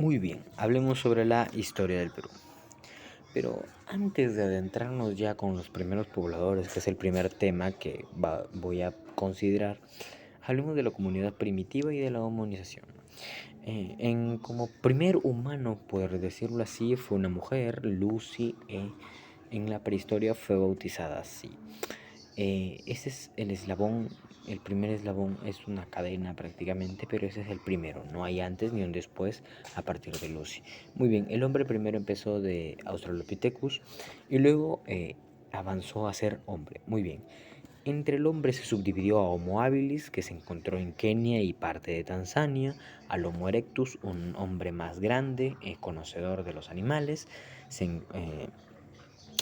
Muy bien, hablemos sobre la historia del Perú. Pero antes de adentrarnos ya con los primeros pobladores, que es el primer tema que voy a considerar, hablemos de la comunidad primitiva y de la humanización. Como primer humano, por decirlo así, fue una mujer, Lucy, en la prehistoria fue bautizada así. Ese es el eslabón, el primer eslabón es una cadena prácticamente, pero ese es el primero, no hay antes ni un después a partir de Lucy. Muy bien, el hombre primero empezó de Australopithecus y luego avanzó a ser hombre. Muy bien, entre el hombre se subdividió a Homo habilis, que se encontró en Kenia y parte de Tanzania, al Homo erectus, un hombre más grande, conocedor de los animales,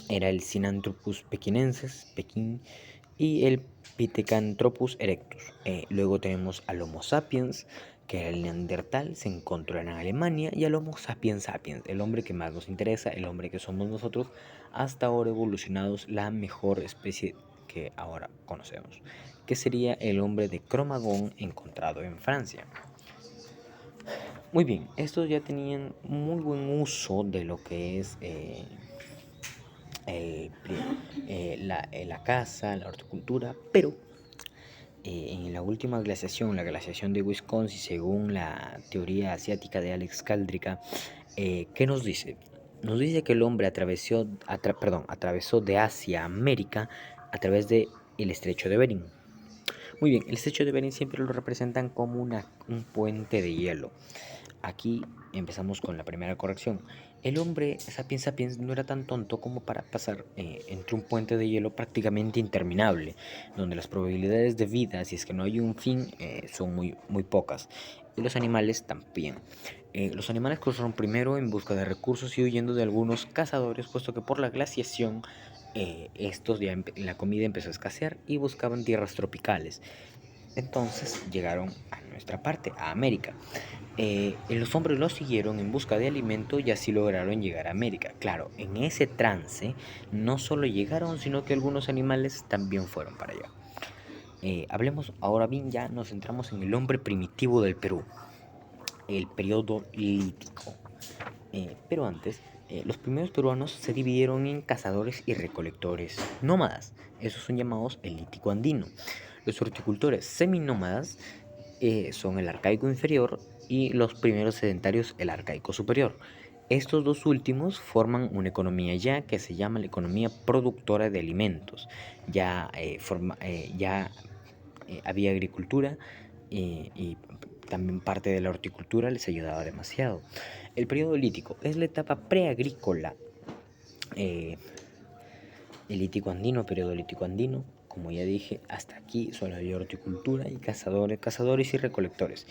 era el Sinanthropus pekinensis, Pekín, y el Pithecanthropus erectus. Luego tenemos al Homo sapiens, que era el Neandertal, se encontró en Alemania, y al Homo sapiens sapiens, el hombre que más nos interesa, el hombre que somos nosotros, hasta ahora evolucionados, la mejor especie que ahora conocemos, que sería el hombre de Cro-Magnon encontrado en Francia. Muy bien, estos ya tenían muy buen uso de lo que es el, la caza, la horticultura, pero en la última glaciación, la glaciación de Wisconsin, según la teoría asiática de Alex Kaldrika, ¿qué nos dice? Nos dice que el hombre atravesó de Asia a América a través de el estrecho de Bering. Muy bien, el estrecho de Bering siempre lo representan como un puente de hielo. Aquí empezamos con la primera corrección. El hombre sapiens sapiens no era tan tonto como para pasar entre un puente de hielo prácticamente interminable, donde las probabilidades de vida, si es que no hay un fin, son muy pocas. Y los animales también. Los animales cruzaron primero en busca de recursos y huyendo de algunos cazadores, puesto que por la glaciación la comida empezó a escasear y buscaban tierras tropicales. Entonces llegaron a nuestra parte, a América. Los hombres los siguieron en busca de alimento y así lograron llegar a América. Claro, en ese trance no solo llegaron, sino que algunos animales también fueron para allá. Hablemos ahora bien, ya nos centramos en el hombre primitivo del Perú, el periodo lítico. Pero antes, los primeros peruanos se dividieron en cazadores y recolectores nómadas. Esos son llamados el lítico andino. Los horticultores seminómadas son el arcaico inferior y los primeros sedentarios el arcaico superior. Estos dos últimos forman una economía ya que se llama la economía productora de alimentos. Ya había agricultura y también parte de la horticultura les ayudaba demasiado. El periodo lítico es la etapa preagrícola. Eh, el lítico andino, periodo lítico andino, como ya dije, hasta aquí solo había horticultura y cazadores y recolectores,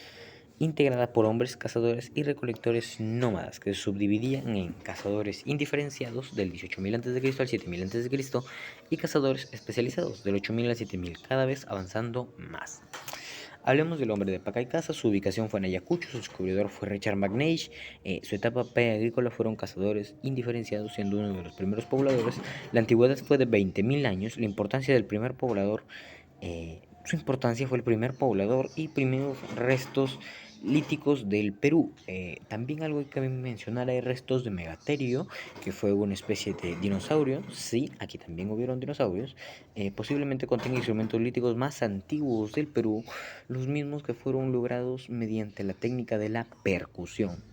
integrada por hombres cazadores y recolectores nómadas que se subdividían en cazadores indiferenciados del 18.000 a.C. al 7.000 a.C. y cazadores especializados del 8.000 al 7.000, cada vez avanzando más. Hablemos del hombre de Paca y Caza. Su ubicación fue en Ayacucho, su descubridor fue Richard McNeish. Su etapa preagrícola fueron cazadores indiferenciados, siendo uno de los primeros pobladores. La antigüedad fue de 20.000 años. La importancia del primer poblador, su importancia fue el primer poblador y primeros restos líticos del Perú. También algo que cabe mencionar, hay restos de Megaterio, que fue una especie de dinosaurio. Sí, aquí también hubieron dinosaurios. Posiblemente contiene instrumentos líticos más antiguos del Perú, los mismos que fueron logrados mediante la técnica de la percusión.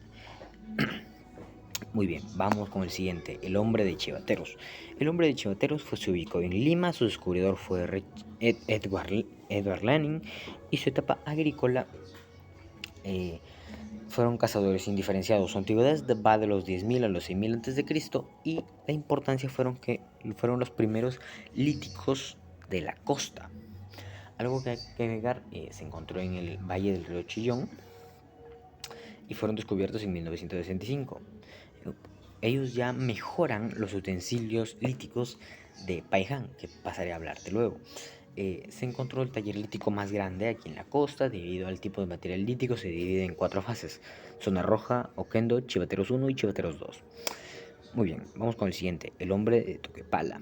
Muy bien, vamos con el siguiente, el hombre de Chivateros. El hombre de Chivateros se ubicó en Lima, su descubridor fue Edward Laning y su etapa agrícola fueron cazadores indiferenciados. Su antigüedad va de los 10.000 a los 6.000 a.C. y la importancia fueron los primeros líticos de la costa. Algo que hay que agregar, se encontró en el valle del río Chillón y fueron descubiertos en 1965. Ellos ya mejoran los utensilios líticos de Paiján, que pasaré a hablarte luego. Se encontró el taller lítico más grande aquí en la costa. Debido al tipo de material lítico se divide en 4 fases: zona roja, Oquendo, Chivateros 1 y Chivateros 2. Muy bien, vamos con el siguiente, el hombre de Toquepala.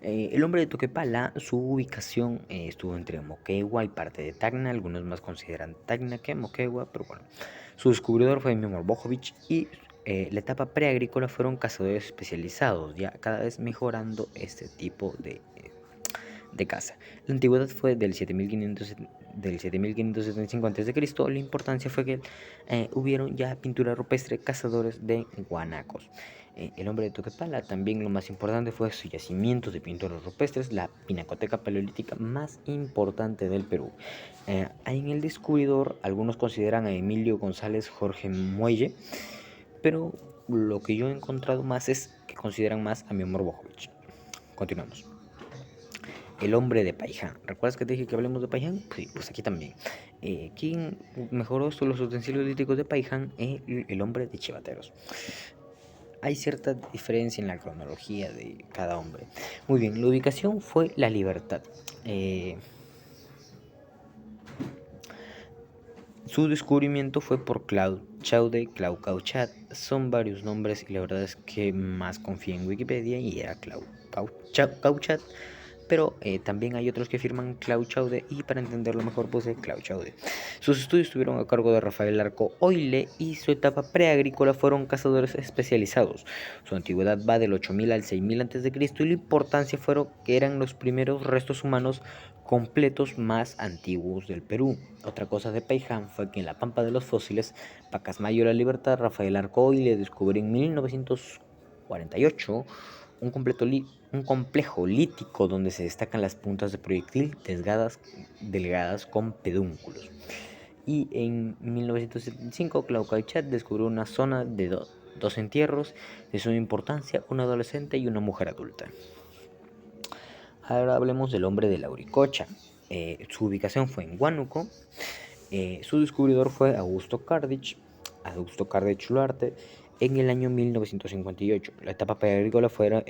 El hombre de Toquepala, su ubicación estuvo entre Moquegua y parte de Tacna. Algunos más consideran Tacna que Moquegua, pero bueno. Su descubridor fue Miomor Bojovic y la etapa preagrícola fueron cazadores especializados, ya cada vez mejorando este tipo de caza. La antigüedad fue del 7575 a.C. La importancia fue que hubieron ya pintura rupestre, cazadores de guanacos. El hombre de Toquepala, también lo más importante fue su yacimiento de pinturas rupestres, la pinacoteca paleolítica más importante del Perú. En el descubridor, algunos consideran a Emilio González Jorge Muelle, pero lo que yo he encontrado más es que consideran más a Miomor Bojovic. Continuamos. El hombre de Paiján. ¿Recuerdas que te dije que hablemos de Paiján? Sí, pues aquí también. ¿Quién mejoró los utensilios líticos de Paiján? El hombre de Chivateros. Hay cierta diferencia en la cronología de cada hombre. Muy bien, la ubicación fue La Libertad. Su descubrimiento fue por Claude Chaude, Claude Cauchat. Son varios nombres y la verdad es que más confié en Wikipedia y era Claude Cauchat. Pero también hay otros que firman Claude Chaude y para entenderlo mejor puse Claude Chaude. Sus estudios estuvieron a cargo de Rafael Larco Oile y su etapa preagrícola fueron cazadores especializados. Su antigüedad va del 8000 al 6000 a.C. y la importancia fueron que eran los primeros restos humanos completos más antiguos del Perú. Otra cosa de Paiján fue que en la Pampa de los Fósiles, Pacasmayo La Libertad, Rafael Larco Oile descubrió en 1948 un complejo lítico donde se destacan las puntas de proyectil delgadas con pedúnculos. Y en 1975 Claude Cauchat descubrió una zona de dos entierros de suma importancia, un adolescente y una mujer adulta. Ahora hablemos del hombre de Lauricocha. Su ubicación fue en Huánuco. Su descubridor fue Augusto Cardich Luarte en el año 1958. La etapa preagrícola fueron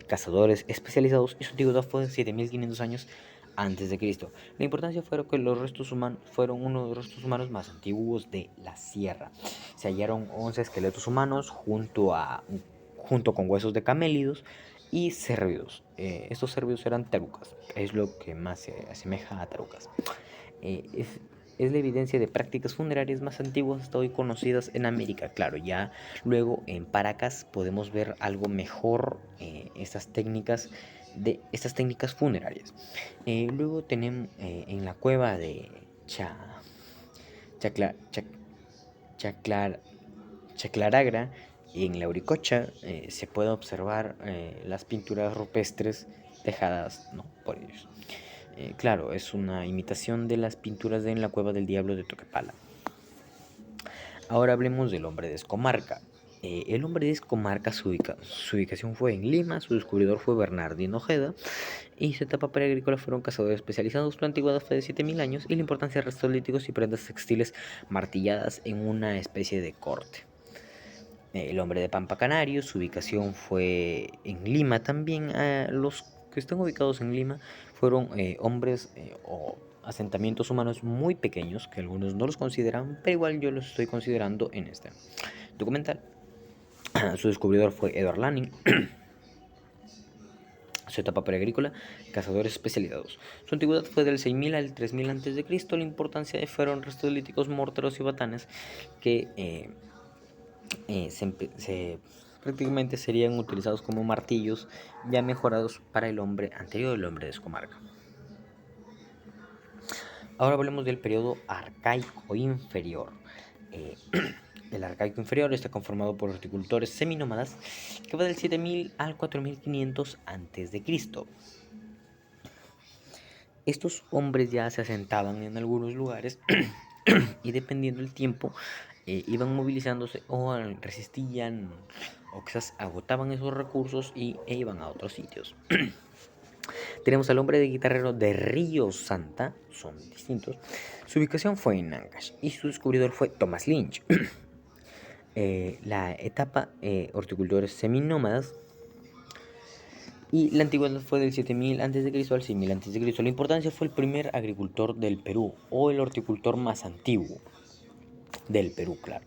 cazadores especializados y su antigüedad fue de 7500 años antes de Cristo. La importancia fue que los restos humanos fueron uno de los restos humanos más antiguos de la sierra. Se hallaron 11 esqueletos humanos junto con huesos de camélidos y cérvidos. Estos cérvidos eran tarucas, es lo que más se asemeja a tarucas. Es la evidencia de prácticas funerarias más antiguas hasta hoy conocidas en América. Claro, ya luego en Paracas podemos ver algo mejor estas técnicas funerarias. Luego tenemos en la cueva de Chaclaragra en Lauricocha se puede observar las pinturas rupestres dejadas por ellos. Claro, es una imitación de las pinturas en la Cueva del Diablo de Toquepala. Ahora hablemos del hombre de Escomarca. El hombre de Escomarca, su ubicación fue en Lima, su descubridor fue Bernardino Ojeda y su etapa preagrícola fueron cazadores especializados. La antigüedad fue de 7000 años y la importancia de restos líticos y prendas textiles martilladas en una especie de corte. El hombre de Pampa Canario, su ubicación fue en Lima también. Los que están ubicados en Lima fueron hombres o asentamientos humanos muy pequeños que algunos no los consideran, pero igual yo los estoy considerando en este documental. Su descubridor fue Edward Lanning. Su etapa preagrícola, cazadores especializados. Su antigüedad fue del 6000 al 3000 a.C. La importancia fueron restos líticos, morteros y batanes que prácticamente serían utilizados como martillos ya mejorados para el hombre anterior, el hombre de Escomarca. Ahora hablemos del periodo arcaico inferior. El arcaico inferior está conformado por horticultores seminómadas que va del 7000 al 4500 a.C. Estos hombres ya se asentaban en algunos lugares y dependiendo del tiempo iban movilizándose o resistían o quizás agotaban esos recursos e iban a otros sitios. Tenemos al hombre de guitarrero de Río Santa, son distintos. Su ubicación fue en Ancash y su descubridor fue Thomas Lynch. La etapa horticultores seminómadas y la antigüedad fue del 7000 a.C. al 6000 a.C. La importancia fue el primer agricultor del Perú o el horticultor más antiguo del Perú, claro.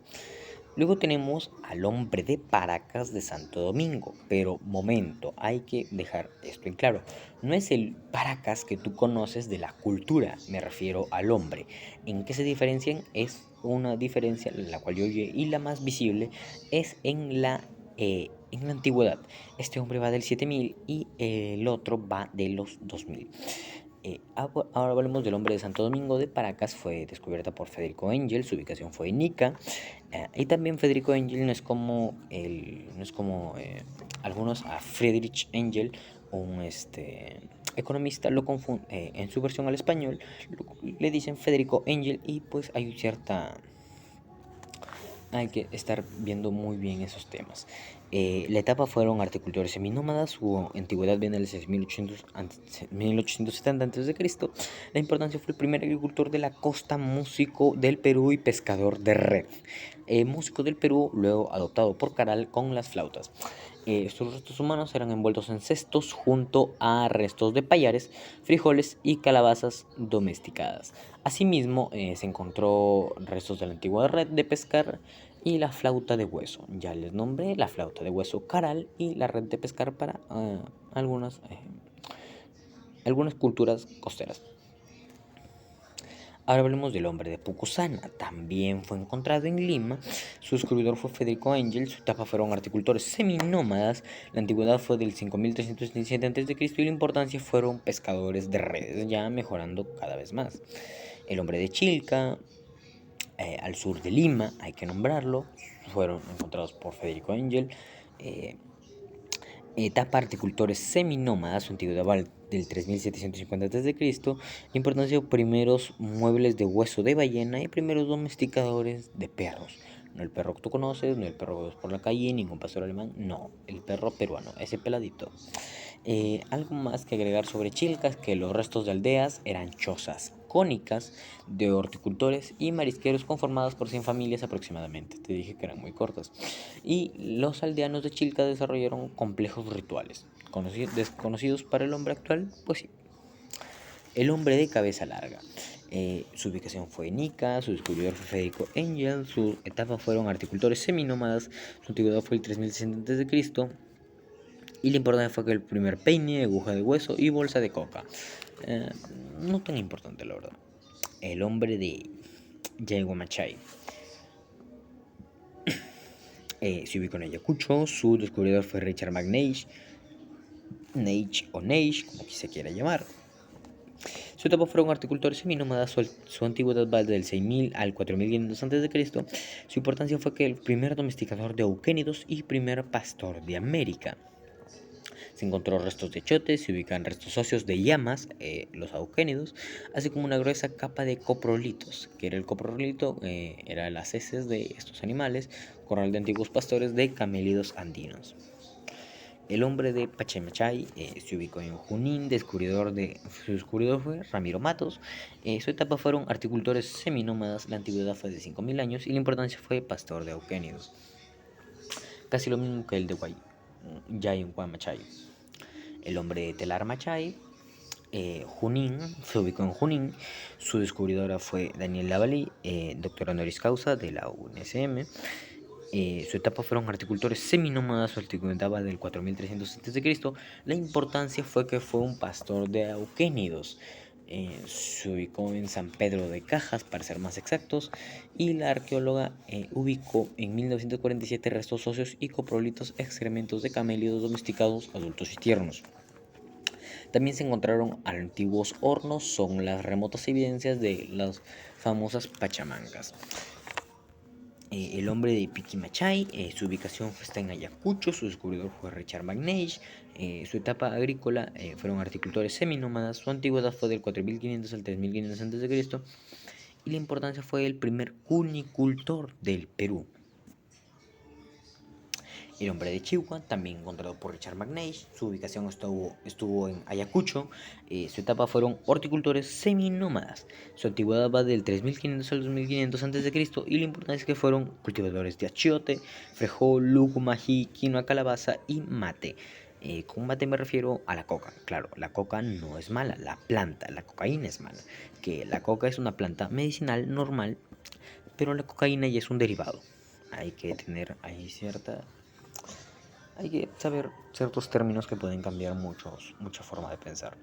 Luego tenemos al hombre de Paracas de Santo Domingo, pero momento, hay que dejar esto en claro. No es el Paracas que tú conoces de la cultura, me refiero al hombre. ¿En qué se diferencian? Es una diferencia la cual yo oye y la más visible es en la antigüedad. Este hombre va del 7000 y el otro va de los 2000. Ahora hablemos del hombre de Santo Domingo de Paracas. Fue descubierta por Federico Engel, su ubicación fue en Ica. Y también Federico Engel no es como algunos a Friedrich Engel, un economista, lo confunde en su versión al español, le dicen Federico Engel y pues hay que estar viendo muy bien esos temas. La etapa fueron horticultores seminómadas, su antigüedad viene del 1870 a.C. La importancia fue el primer agricultor de la costa, músico del Perú y pescador de red. Músico del Perú, luego adoptado por Caral con las flautas. Estos restos humanos eran envueltos en cestos junto a restos de payares, frijoles y calabazas domesticadas. Asimismo, se encontró restos de la antigua red de pescar y la flauta de hueso. Ya les nombré la flauta de hueso Caral y la red de pescar para algunas culturas costeras. Ahora hablemos del hombre de Pucusana. También fue encontrado en Lima. Su descubridor fue Federico Engel. Su etapa fueron horticultores seminómadas. La antigüedad fue del 5377 a.C. y la importancia fueron pescadores de redes, ya mejorando cada vez más. El hombre de Chilca, al sur de Lima, hay que nombrarlo, fueron encontrados por Federico Engel. Etapa horticultores seminómadas, su antigüedad va del 3750 a.C. La importancia de primeros muebles de hueso de ballena y primeros domesticadores de perros. No el perro que tú conoces, no el perro que ves por la calle, ningún pastor alemán, no, el perro peruano, ese peladito. Algo más que agregar sobre Chilcas, que los restos de aldeas eran chozas cónicas de horticultores y marisqueros conformadas por 100 familias aproximadamente. Te dije que eran muy cortas. Y los aldeanos de Chilca desarrollaron complejos rituales. Desconocidos para el hombre actual, pues sí. El hombre de cabeza larga. Su ubicación fue en Ica, su descubridor fue Federico Engel, sus etapas fueron articultores seminómadas, su antigüedad fue el 3060 a.C. Y la importancia fue que el primer peine, aguja de hueso y bolsa de coca. No tan importante, la verdad. El hombre de Yaguamachay. Se ubicó en Ayacucho. Su descubridor fue Richard McNeish. Neich o Neish, como se quiera llamar. Su etapa fueron horticultores seminómadas. Su antigüedad va del 6000 al 4500 a.C. Su importancia fue que el primer domesticador de auquénidos y primer pastor de América. Se encontró restos de chotes, se ubican restos óseos de llamas, los auquénidos, así como una gruesa capa de coprolitos, que era el coprolito, era las heces de estos animales, corral de antiguos pastores de camélidos andinos. El hombre de Pachimachay se ubicó en Junín, su descubridor fue Ramiro Matos. Su etapa fueron horticultores seminómadas, la antigüedad fue de 5000 años y la importancia fue pastor de auquénidos. Casi lo mismo que el de Yaguamachay. El hombre de Telar Machay, Junín, se ubicó en Junín. Su descubridora fue Daniel Lavalí, doctor honoris causa de la UNSM. Su etapa fueron horticultores seminómadas, su antigüedad del 4300 a.C. La importancia fue que fue un pastor de auquénidos. Se ubicó en San Pedro de Cajas, para ser más exactos, y la arqueóloga ubicó en 1947 restos óseos y coprolitos, excrementos de camélidos domesticados adultos y tiernos. También se encontraron antiguos hornos, son las remotas evidencias de las famosas pachamancas. El hombre de Piquimachay, su ubicación está en Ayacucho, su descubridor fue Richard McNeish. Su etapa agrícola fueron horticultores seminómadas, su antigüedad fue del 4500 al 3500 a.C. y la importancia fue el primer cunicultor del Perú. El hombre de Chihuahua, también encontrado por Richard McNeish, su ubicación estuvo en Ayacucho. Su etapa fueron horticultores seminómadas. Su antigüedad va del 3500 al 2500 a.C. y la importancia es que fueron cultivadores de achiote, frijol, lúcuma, ají, quinoa, calabaza y mate. Con mate me refiero a la coca. Claro, la coca no es mala, la planta, la cocaína es mala. Que la coca es una planta medicinal normal, pero la cocaína ya es un derivado. hay que tener hay que saber ciertos términos que pueden cambiar mucha forma de pensar.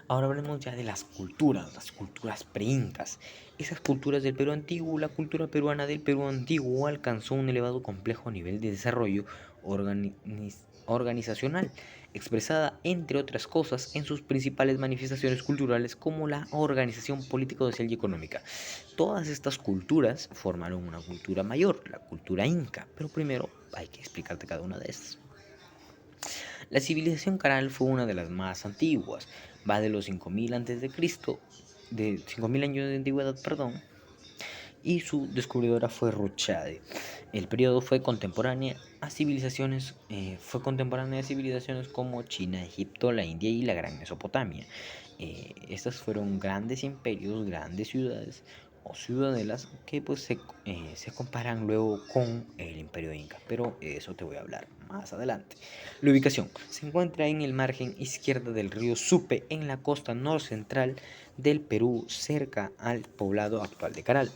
Ahora hablemos ya de las culturas preincas. Esas culturas del Perú antiguo, la cultura peruana del Perú antiguo alcanzó un elevado complejo nivel de desarrollo organizacional, expresada entre otras cosas en sus principales manifestaciones culturales como la organización política, social y económica. Todas estas culturas formaron una cultura mayor, la cultura inca, pero primero hay que explicarte cada una de estas. La civilización caral fue una de las más antiguas, va de los 5000 a.C., de 5000 años de antigüedad, perdón, y su descubridora fue Ruchade. El periodo fue contemporánea a civilizaciones como China, Egipto, la India y la Gran Mesopotamia. Estas fueron grandes imperios, grandes ciudades o ciudadelas que pues se comparan luego con el imperio inca, pero eso te voy a hablar más adelante. La ubicación se encuentra en el margen izquierda del río Supe, en la costa norcentral del Perú, cerca al poblado actual de Caral.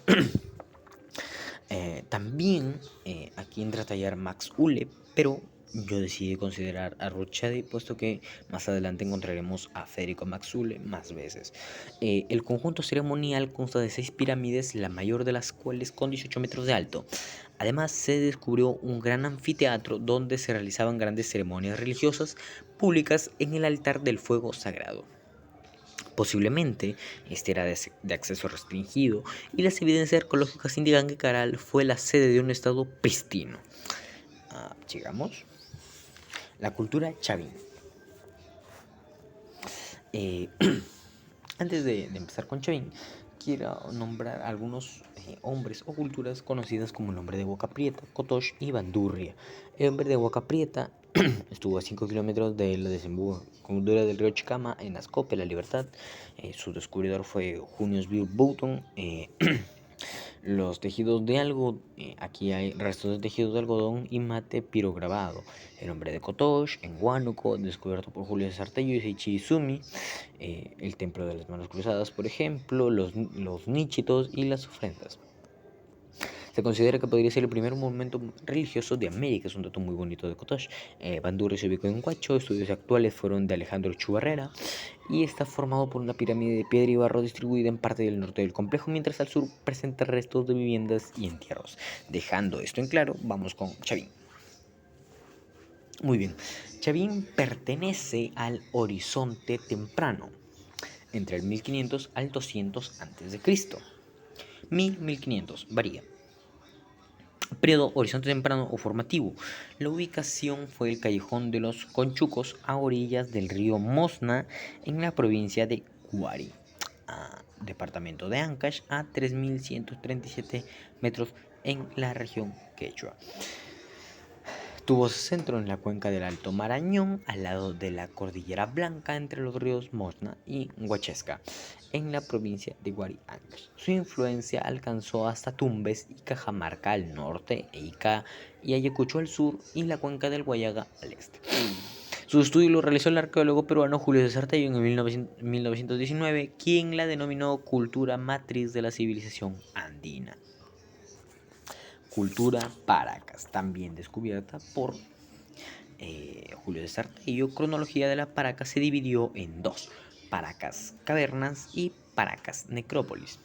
También aquí entra a tallar Max Ule, pero yo decidí considerar a Ruchadi, puesto que más adelante encontraremos a Federico Max Ule más veces. El conjunto ceremonial consta de 6 pirámides, la mayor de las cuales con 18 metros de alto. Además, se descubrió un gran anfiteatro donde se realizaban grandes ceremonias religiosas públicas en el altar del fuego sagrado. Posiblemente este era de acceso restringido y las evidencias arqueológicas indican que Caral fue la sede de un estado pristino. Llegamos. La cultura chavín. Eh, Antes de empezar con Chavín, quiero nombrar algunos hombres o culturas conocidas como el hombre de Boca Prieta, Cotosh y Bandurria. El hombre de Boca Prieta estuvo a 5 kilómetros de la desembocadura del río Chicama en Ascope, La Libertad. Su descubridor fue Junius Bill Boughton. Los tejidos de algodón, aquí hay restos de tejidos de algodón y mate pirograbado. El hombre de Kotosh, en Huánuco, descubierto por Julio César Tello y Seiichi Izumi. El templo de las manos cruzadas, por ejemplo, los nichitos y las ofrendas. Se considera que podría ser el primer monumento religioso de América, es un dato muy bonito de Kotosh. Bandurria se ubicó en Huacho, estudios actuales fueron de Alejandro Chubarrera y está formado por una pirámide de piedra y barro distribuida en parte del norte del complejo, mientras al sur presenta restos de viviendas y entierros. Dejando esto en claro, vamos con Chavín. Muy bien, Chavín pertenece al Horizonte Temprano, entre el 1500 al 200 a.C. 1500 varía. Periodo Horizonte Temprano o Formativo. La ubicación fue el Callejón de los Conchucos, a orillas del río Mosna, en la provincia de Huari, departamento de Ancash, a 3137 metros en la región Quechua. Tuvo su centro en la cuenca del Alto Marañón, al lado de la Cordillera Blanca, entre los ríos Mosna y Huachesca, en la provincia de Huari-Ancash. Su influencia alcanzó hasta Tumbes y Cajamarca al norte, e Ica y Ayacucho al sur, y la cuenca del Guayaga al este. Su estudio lo realizó el arqueólogo peruano Julio César Tello en 1919, quien la denominó cultura matriz de la civilización andina. Cultura Paracas, también descubierta por Julio César Tello. Cronología de la Paracas se dividió en dos: Paracas Cavernas y Paracas Necrópolis.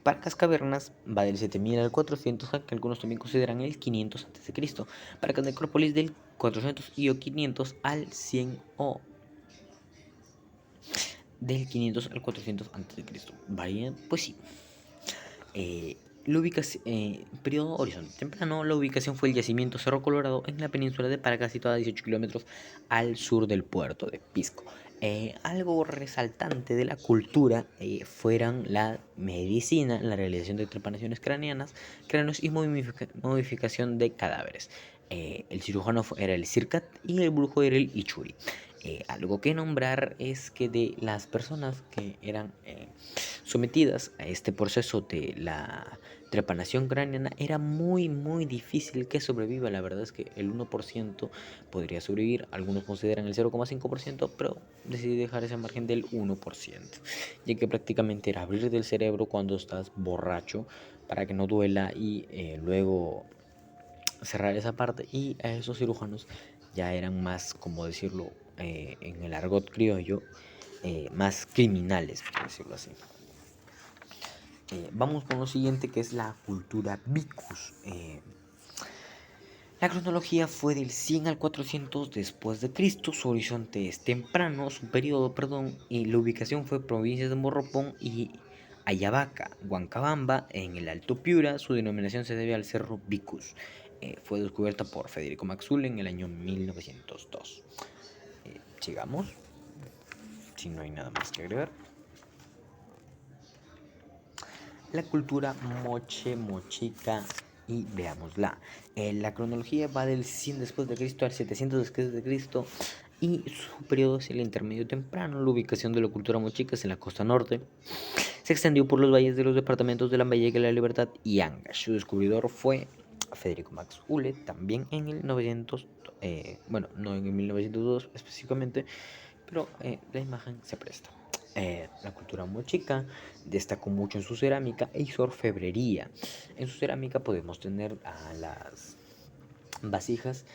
Paracas Cavernas va del 7000 al 400, que algunos también consideran el 500 a.C. Paracas Necrópolis del 400 y o 500 al 100 o del 500 al 400 a.C. Varía, pues sí. La ubicación, periodo Horizonte Temprano, la ubicación fue el yacimiento Cerro Colorado en la península de Paracas, situada a 18 kilómetros al sur del puerto de Pisco. Algo resaltante de la cultura fueran la medicina, la realización de trepanaciones craneanos y modificación de cadáveres. El cirujano era el Circat y el brujo era el Ichuri. Algo que nombrar es que de las personas que eran sometidas a este proceso de la trepanación craneana, era muy difícil que sobreviva. La verdad es que el 1% podría sobrevivir, algunos consideran el 0,5%, pero decidí dejar ese margen del 1%, ya que prácticamente era abrir del cerebro cuando estás borracho para que no duela y luego cerrar esa parte. Y a esos cirujanos ya eran más, como decirlo en el argot criollo, más criminales, por decirlo así. Vamos con lo siguiente, que es la cultura Vicus. La cronología fue del 100 al 400 después de Cristo. Su horizonte es temprano, su periodo, perdón, y la ubicación fue provincias de Morropón y Ayabaca, Huancabamba, en el Alto Piura. Su denominación se debe al cerro Vicus. Fue descubierta por Federico Maxwell en el año 1902. Sigamos, si no hay nada más que agregar. La cultura mochica, y veámosla. La cronología va del 100 después de Cristo al 700 después de Cristo, y su periodo es el intermedio temprano. La ubicación de la cultura mochica es en la costa norte. Se extendió por los valles de los departamentos de Lambayeque, La Libertad y Ancash. Su descubridor fue Federico Max Uhle, también en el 900, bueno, no en el 1902 específicamente, pero la imagen se presta. La cultura mochica destacó mucho en su cerámica y su orfebrería. En su cerámica podemos tener a las vasijas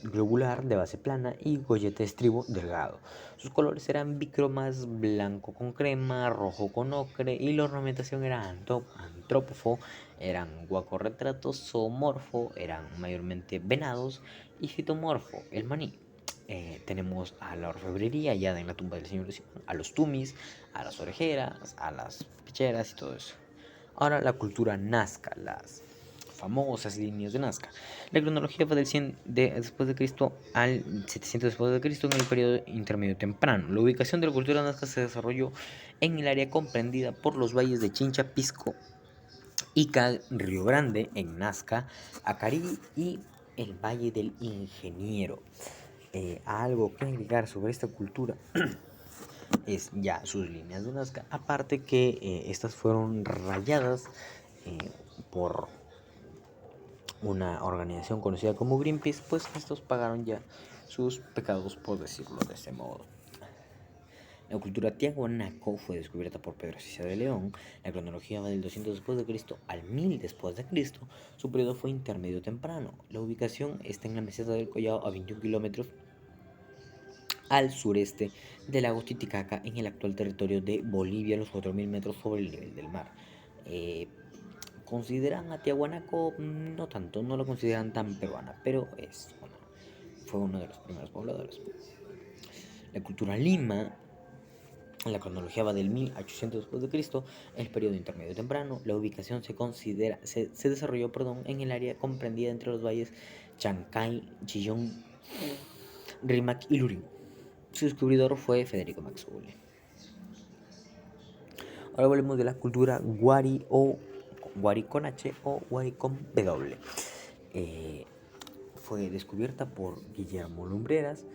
globular de base plana y gollete de estribo delgado. Sus colores eran bicromas, blanco con crema, rojo con ocre, y la ornamentación era antrópofo, eran guacorretratos, zoomorfo, eran mayormente venados, y fitomorfo, el maní. Tenemos a la orfebrería hallada en la tumba del señor Simón, a los tumis, a las orejeras, a las pecheras y todo eso. Ahora la cultura nazca, las famosas líneas de Nazca. La cronología va del 100 después de Cristo al 700 después de Cristo, en el periodo intermedio temprano. La ubicación de la cultura nazca se desarrolló en el área comprendida por los valles de Chincha, Pisco, Ica, Río Grande, en Nazca, Acarí y el Valle del Ingeniero. Algo que agregar sobre esta cultura es ya sus líneas de Nazca, aparte que estas fueron rayadas por una organización conocida como Greenpeace, pues estos pagaron ya sus pecados, por decirlo de ese modo. La cultura tiahuanaco fue descubierta por Pedro Ciza de León. La cronología va del 200 después de Cristo al 1000 después de Cristo. Su periodo fue intermedio temprano. La ubicación está en la meseta del Collao, a 21 kilómetros al sureste del lago Titicaca, en el actual territorio de Bolivia, a los 4000 metros sobre el nivel del mar. ¿Consideran a Tiahuanaco? No tanto, no lo consideran tan peruana, pero fue uno de los primeros pobladores. La cultura Lima, la cronología va del 1800 después de Cristo, el periodo intermedio temprano. La ubicación se desarrolló en el área comprendida entre los valles Chancay, Chillón, Rímac y Lurín. Su descubridor fue Federico Maxwell. Ahora hablemos de la cultura Wari, o Wari con H o Wari con W. Fue descubierta por Guillermo Lumbreras.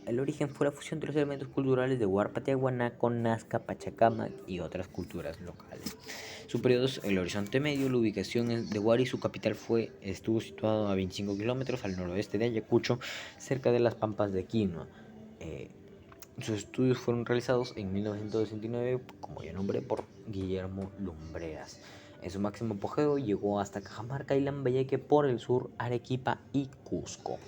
El origen fue la fusión de los elementos culturales de Huarpa, Tiahuanaco, Nazca, Pachacamac y otras culturas locales. Su periodo es el horizonte medio. La ubicación de Huari, su capital, estuvo situado a 25 kilómetros al noroeste de Ayacucho, cerca de las Pampas de Quinoa. Sus estudios fueron realizados en 1969, como ya nombré, por Guillermo Lumbreras. En su máximo apogeo llegó hasta Cajamarca y Lambayeque por el sur, Arequipa y Cusco.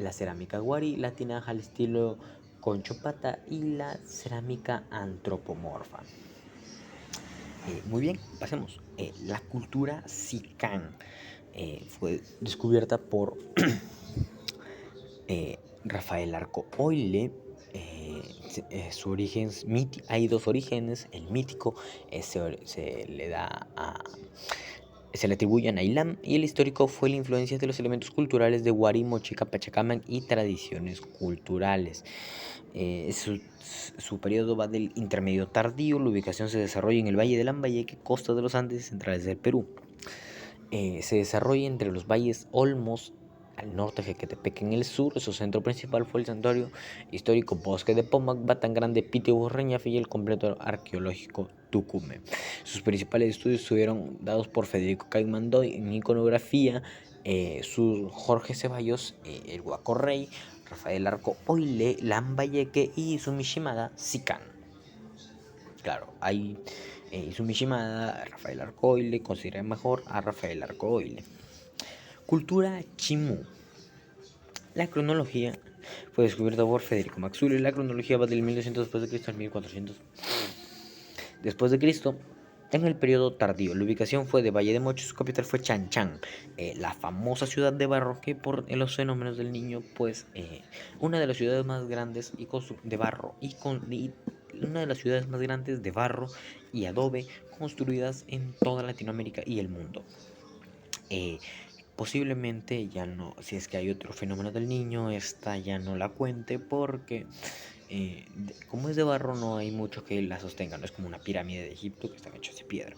La cerámica Guari, la tinaja al estilo Conchopata y la cerámica antropomorfa. Muy bien, pasemos. La cultura Sicán fue descubierta por Rafael Arco Oile. Su origen, hay dos orígenes. El mítico se le atribuye a Nailam, y el histórico fue la influencia de los elementos culturales de Huari, Mochica, Pachacamac y tradiciones culturales. Su periodo va del intermedio tardío. La ubicación se desarrolla en el Valle de Lambayeque, costa de los Andes centrales del Perú. Se desarrolla entre los valles Olmos, al norte de Jequetepec en el sur. Su centro principal fue el santuario histórico Bosque de Pomac, Batangrande, Piti Reñafe y el complejo arqueológico Tucumé. Sus principales estudios estuvieron dados por Federico Caimandón en iconografía, Jorge Ceballos, el Guaco Rey, Rafael Arco Oile, Lambayeque y Izumi Shimada Sikan. Claro, hay Izumi Shimada, Rafael Arcoile, considera mejor a Rafael Arcoile. Cultura Chimú. La cronología fue descubierta por Federico Maxule. La cronología va del 1200 después de Cristo al 1400 después de Cristo. En el periodo tardío, la ubicación fue de Valle de Mocho, su capital fue Chanchán, la famosa ciudad de barro, que por los fenómenos del Niño, pues una de las ciudades más grandes de barro y una de las ciudades más grandes de barro y adobe construidas en toda Latinoamérica y el mundo. Posiblemente ya no, si es que hay otro fenómeno del Niño, esta ya no la cuente porque como es de barro no hay mucho que la sostenga, no es como una pirámide de Egipto que están hechos de piedra.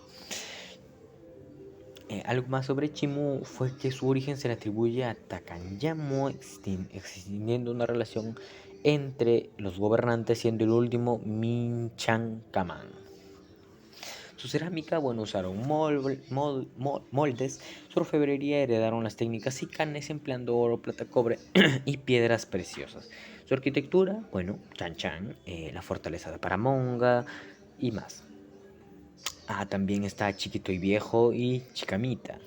Algo más sobre Chimú fue que su origen se le atribuye a Takanyamo, existiendo una relación entre los gobernantes, siendo el último Minchancamán. Su cerámica, bueno, usaron moldes. Su orfebrería heredaron las técnicas sicanes empleando oro, plata, cobre y piedras preciosas. Su arquitectura, bueno, Chan, la fortaleza de Paramonga y más. También está Chiquito y Viejo y Chicamita.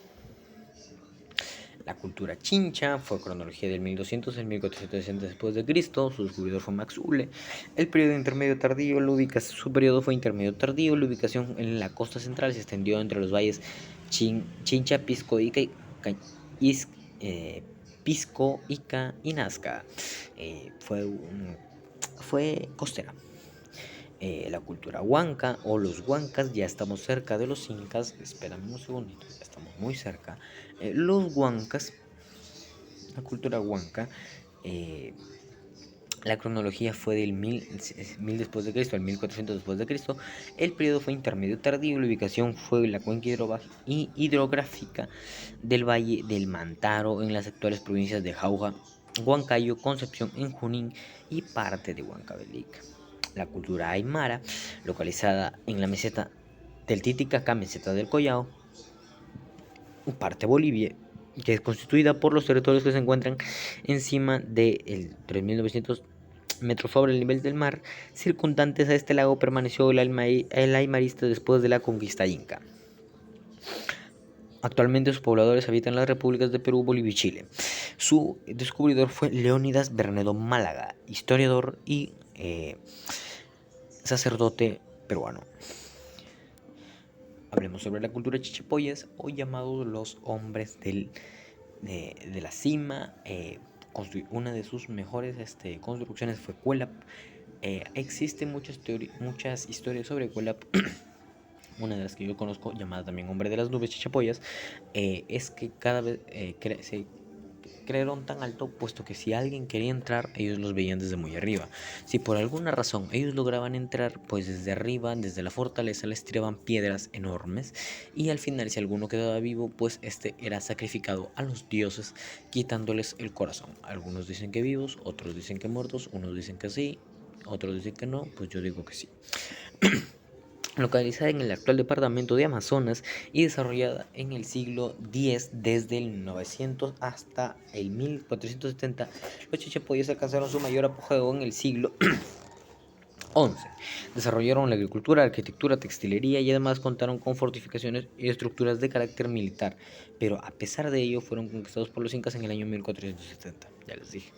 La cultura chincha fue cronología del 1200 al 1460 después de Cristo. Su descubridor fue Maxule. El periodo intermedio tardío, su periodo fue intermedio tardío. La ubicación en la costa central se extendió entre los valles Chincha, Pisco, Ica Pisco, Ica y Nazca. Fue costera. La cultura huanca o los huancas, ya estamos cerca de los incas, espérame un segundito, ya estamos muy cerca. Los huancas, la cultura huanca, la cronología fue del 1000 después de Cristo al 1400 después de Cristo. El periodo fue intermedio tardío. La ubicación fue la cuenca hidrográfica del Valle del Mantaro en las actuales provincias de Jauja, Huancayo, Concepción, en Junín y parte de Huancavelica. La cultura aymara, localizada en la meseta del Titicaca, meseta del Collao, parte Bolivia, que es constituida por los territorios que se encuentran encima de 3.900 metros sobre el nivel del mar, circundantes a este lago. Permaneció el aymarista después de la conquista inca. Actualmente sus pobladores habitan las repúblicas de Perú, Bolivia y Chile. Su descubridor fue Leónidas Bernedo Málaga, historiador y sacerdote peruano. Hablemos sobre la cultura chichipoyas, o llamados los hombres de la cima. Una de sus mejores construcciones fue Cuelap. Existen muchas historias sobre Cuelap. Una de las que yo conozco, llamada también Hombre de las Nubes, Chichapoyas, es que cada vez se crearon tan alto, puesto que si alguien quería entrar, ellos los veían desde muy arriba. Si por alguna razón ellos lograban entrar, pues desde arriba, desde la fortaleza, les tiraban piedras enormes, y al final, si alguno quedaba vivo, pues era sacrificado a los dioses, quitándoles el corazón. Algunos dicen que vivos, otros dicen que muertos, unos dicen que sí, otros dicen que no, pues yo digo que sí. Localizada en el actual departamento de Amazonas y desarrollada en el siglo X, desde el 900 hasta el 1470, los chichapoyas alcanzaron su mayor apogeo en el siglo XI. Desarrollaron la agricultura, arquitectura, textilería y además contaron con fortificaciones y estructuras de carácter militar, pero a pesar de ello fueron conquistados por los incas en el año 1470, ya les dije.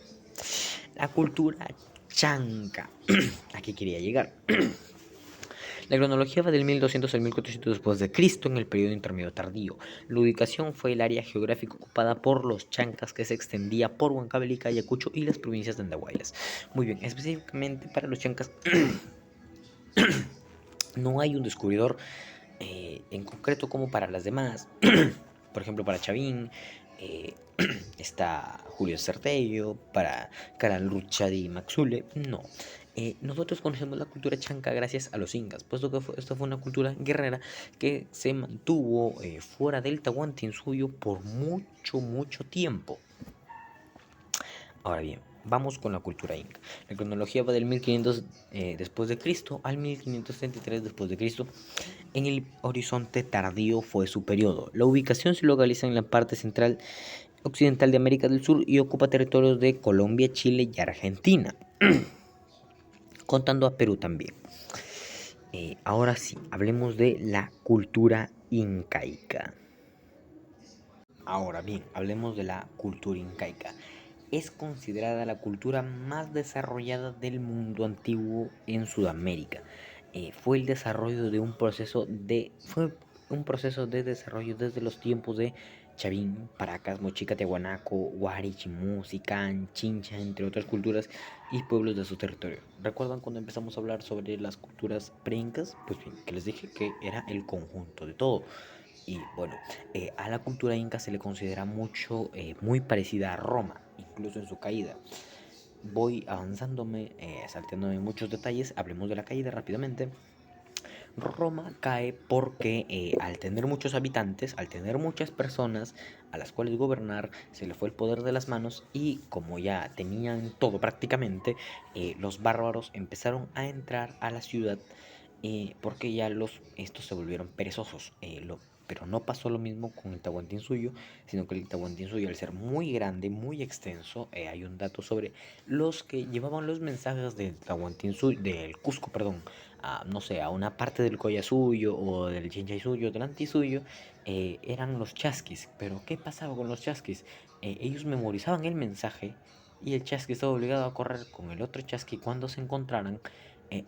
La cultura chanca, aquí quería llegar. La cronología va del 1200 al 1400 después de Cristo, en el periodo intermedio tardío. La ubicación fue el área geográfica ocupada por los chancas, que se extendía por Huancavelica, Ayacucho y las provincias de Andahuaylas. Muy bien, específicamente para los chancas no hay un descubridor en concreto como para las demás. Por ejemplo, para Chavín está Julio Certello, para Caralruchadi y Maxule, no. Nosotros conocemos la cultura chanca gracias a los incas, puesto que esta fue una cultura guerrera que se mantuvo fuera del Tahuantinsuyo por mucho tiempo. Ahora bien, vamos con la cultura inca. La cronología va del 1500 después de Cristo al 1533 después de Cristo. En el horizonte tardío fue su periodo. La ubicación se localiza en la parte central occidental de América del Sur y ocupa territorios de Colombia, Chile y Argentina, contando a Perú también. Ahora sí, hablemos de la cultura incaica. Ahora bien, hablemos de la cultura incaica. Es considerada la cultura más desarrollada del mundo antiguo en Sudamérica. Fue un proceso de desarrollo desde los tiempos de Chavín, Paracas, Mochica, Tiahuanaco, Huari, Chimú, Sicán, Chincha, entre otras culturas y pueblos de su territorio. ¿Recuerdan cuando empezamos a hablar sobre las culturas preincas? Pues bien, que les dije que era el conjunto de todo. Y bueno, a la cultura inca se le considera muy parecida a Roma, incluso en su caída. Voy avanzándome, salteándome muchos detalles, hablemos de la caída rápidamente. Roma cae porque al tener muchos habitantes, al tener muchas personas a las cuales gobernar, se le fue el poder de las manos y como ya tenían todo prácticamente, los bárbaros empezaron a entrar a la ciudad porque ya estos se volvieron perezosos. Pero no pasó lo mismo con el Tahuantinsuyo, sino que el Tahuantinsuyo, al ser muy grande, muy extenso, hay un dato sobre los que llevaban los mensajes del Tahuantinsuyo, del Cusco, perdón, no sé, a una parte del Collasuyo o del Chinchaysuyo, del Antisuyo, eran los chasquis. Pero ¿qué pasaba con los chasquis? Ellos memorizaban el mensaje y el chasqui estaba obligado a correr con el otro chasqui cuando se encontraran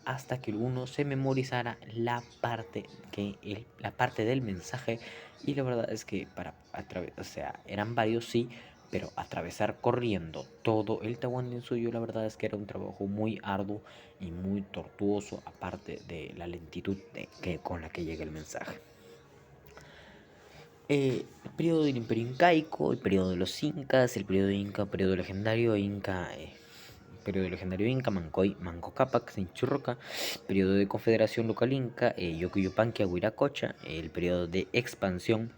hasta que uno se memorizara la parte del mensaje. Y la verdad es que o sea, eran varios sí, pero atravesar corriendo todo el Tahuantinsuyo, la verdad es que era un trabajo muy arduo y muy tortuoso, aparte de la lentitud con la que llega el mensaje. El periodo del Imperio Incaico, el periodo de los Incas, el periodo Inca, periodo legendario Inca, periodo legendario Inca, Mancoy, Manco Cápac, Sinchurroca, periodo de confederación local Inca, Yocuyopanqui, Huiracocha, el periodo de expansión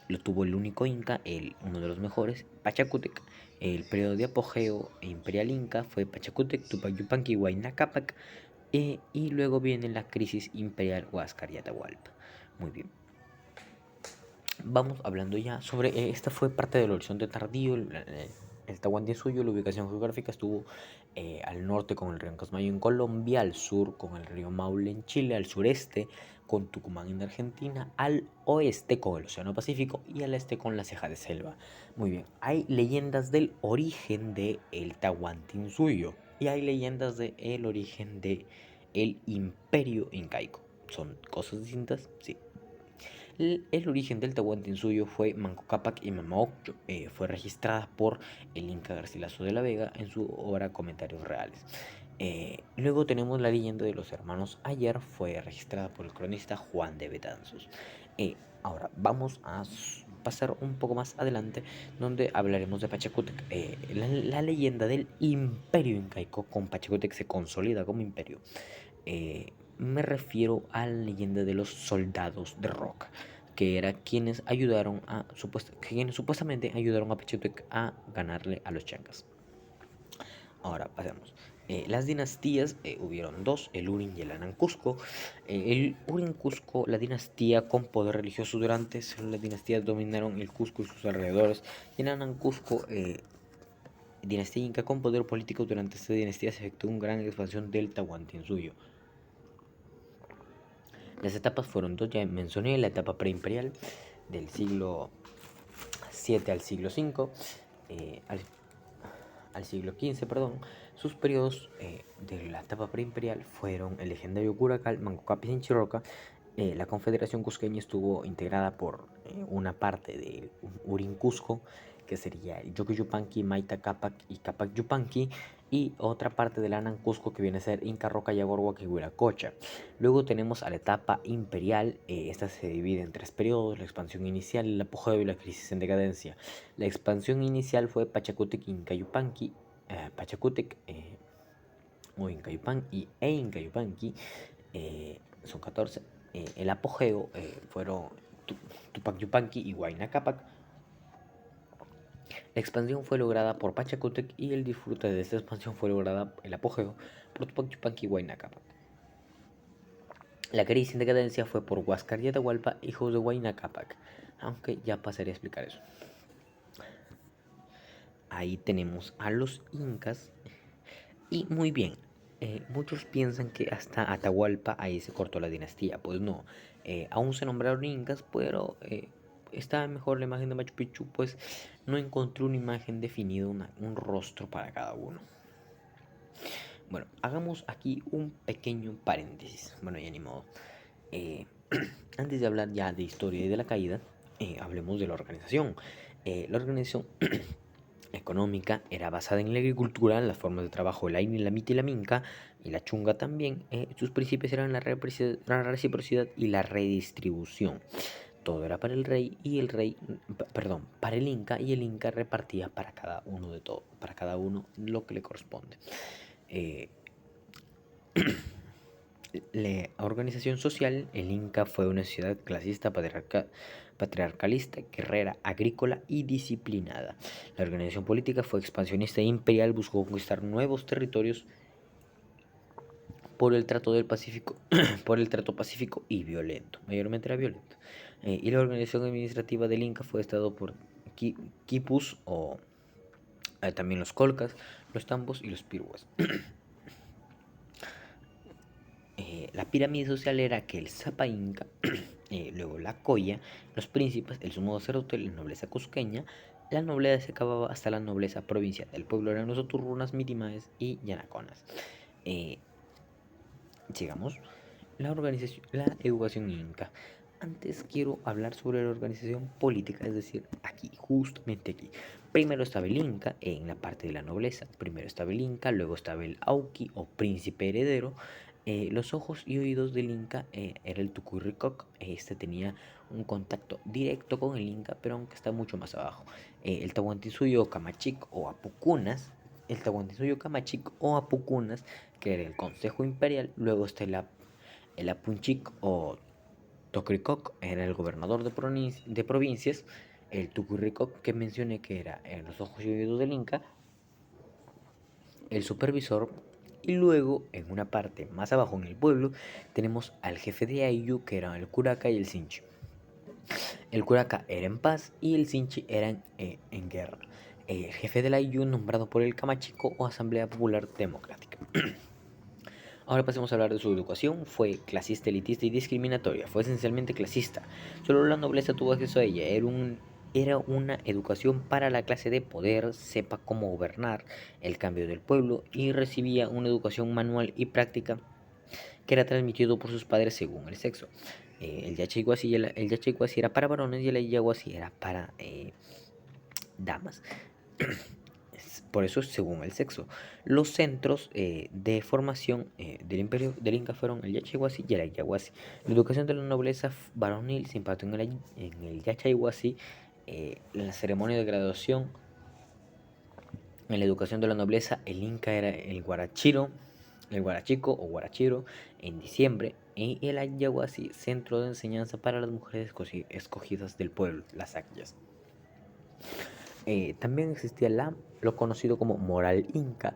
lo tuvo el único Inca, uno de los mejores, Pachacútec. El periodo de apogeo imperial Inca fue Pachacútec, Tupac Yupanqui, Huayna Cápac, y luego viene la crisis imperial Huáscar y Atahualpa. Muy bien. Vamos hablando ya sobre, esta fue parte del horizonte tardío, el Tahuantinsuyo, la ubicación geográfica estuvo al norte con el río Casmayo en Colombia, al sur con el río Maule en Chile, al sureste con Tucumán en Argentina, al oeste con el Océano Pacífico y al este con la Ceja de Selva. Muy bien, hay leyendas del origen del Tahuantinsuyo y hay leyendas del origen del Imperio Incaico. ¿Son cosas distintas? Sí. El origen del Tahuantinsuyo fue Manco Cápac y Mamaoccho. Fue registrada por el Inca Garcilaso de la Vega en su obra Comentarios Reales. Luego tenemos la leyenda de los hermanos Ayer, fue registrada por el cronista Juan de Betanzos. Ahora vamos a pasar un poco más adelante, donde hablaremos de Pachacútec. La leyenda del imperio incaico con Pachacútec se consolida como imperio. Me refiero a la leyenda de los soldados de roca, que era quienes supuestamente ayudaron a Pachacútec a ganarle a los chancas. Ahora pasemos. Las dinastías, hubieron dos, el Urin y el Anan Cusco. El Urin Cusco, la dinastía con poder religioso durante las dinastías dominaron el Cusco y sus alrededores. Y el Anan Cusco, dinastía inca con poder político durante esta dinastía, se efectuó una gran expansión del Tahuantinsuyo. Las etapas fueron dos, ya mencioné la etapa preimperial del siglo VII al siglo V, al siglo XV, perdón. Sus periodos de la etapa preimperial fueron el legendario Curacal, Manco Cápac y Sinchirroca. La Confederación Cusqueña estuvo integrada por una parte de Urin Cusco, que sería el Yocuyupanqui, Maita Cápac y Cápac Yupanqui, y otra parte del Anan Cusco, que viene a ser Inca Roca, Yagorhuac y Huiracocha. Luego tenemos a la etapa imperial. Esta se divide en tres periodos: la expansión inicial, el apogeo y la crisis en decadencia. La expansión inicial fue Pachacútec, Inca Yupanqui, Pachacútec o Inca Yupanqui e Inca Yupanqui, son 14. El apogeo fueron Tupac Yupanqui y Huayna Cápac. La expansión fue lograda por Pachacútec y el disfrute de esta expansión fue lograda el apogeo por Tupac Yupanqui y Huayna Cápac. La crisis en decadencia fue por Huáscar y Atahualpa, hijos de Huayna Cápac, aunque ya pasaré a explicar eso. Ahí tenemos a los incas y muy bien. Muchos piensan que hasta Atahualpa ahí se cortó la dinastía. Pues no, aún se nombraron incas, pero estaba mejor la imagen de Machu Picchu, pues no encontré una imagen definida, un rostro para cada uno. Bueno, hagamos aquí un pequeño paréntesis. Bueno, ya ni modo. Antes de hablar ya de historia y de la caída, hablemos de la organización. La organización económica era basada en la agricultura, las formas de trabajo del Ainu, la Mita y la Minca, y la Chunga también. Sus principios eran la reciprocidad y la redistribución. Todo era para el rey y el rey, perdón, para el Inca, y el Inca repartía para cada uno de todo, para cada uno lo que le corresponde. La organización social, el Inca fue una sociedad clasista, patriarcalista, guerrera, agrícola y disciplinada. La organización política fue expansionista e imperial, buscó conquistar nuevos territorios por el trato del Pacífico, por el trato pacífico y violento, mayormente era violento. Y la organización administrativa del Inca fue estado por quipus o también los colcas, los tambos y los piruas. La pirámide social era que el Zapa Inca, luego la Coya, los príncipes, el sumo sacerdote, la nobleza cusqueña, la nobleza se acababa hasta la nobleza provincial. El pueblo eran los oturrunas, mitimaes y yanaconas. Sigamos. La organización, la educación inca. Antes quiero hablar sobre la organización política, es decir, aquí, justamente aquí. Primero estaba el Inca en la parte de la nobleza. Primero estaba el Inca, luego estaba el Auqui o príncipe heredero. Los ojos y oídos del Inca era el Tucurricoc. Este tenía un contacto directo con el Inca, pero aunque está mucho más abajo. El Tahuantinsuyo, Camachic o Apucunas. El Tahuantinsuyo, Camachic o Apucunas, que era el Consejo Imperial. Luego está el Apunchic o Tocricoc, era el gobernador de provincias. El Tucurricoc, que mencioné que era en los ojos y oídos del Inca, el supervisor. Y luego, en una parte más abajo en el pueblo, tenemos al jefe de Ayllu, que eran el Curaca y el Sinchi. El Curaca era en paz y el Sinchi era en guerra. El jefe del Ayllu nombrado por el Camachico o Asamblea Popular Democrática. Ahora pasemos a hablar de su educación. Fue clasista, elitista y discriminatoria. Fue esencialmente clasista. Solo la nobleza tuvo acceso a ella. Era una educación para la clase de poder, sepa cómo gobernar el cambio del pueblo, y recibía una educación manual y práctica que era transmitido por sus padres según el sexo. El yachaiguasi era para varones y el ayahuasi era para damas. Por eso, según el sexo. Los centros de formación del imperio del Inca fueron el Yachaywasi y el Ayahuasi. La educación de la nobleza varonil se impartió en el Yachaywasi. La ceremonia de graduación en la educación de la nobleza, el Inca era el Guarachico o Guarachiro en diciembre, y el Ayahuasi, centro de enseñanza para las mujeres escogidas del pueblo, las Akyas. También existía lo conocido como moral inca.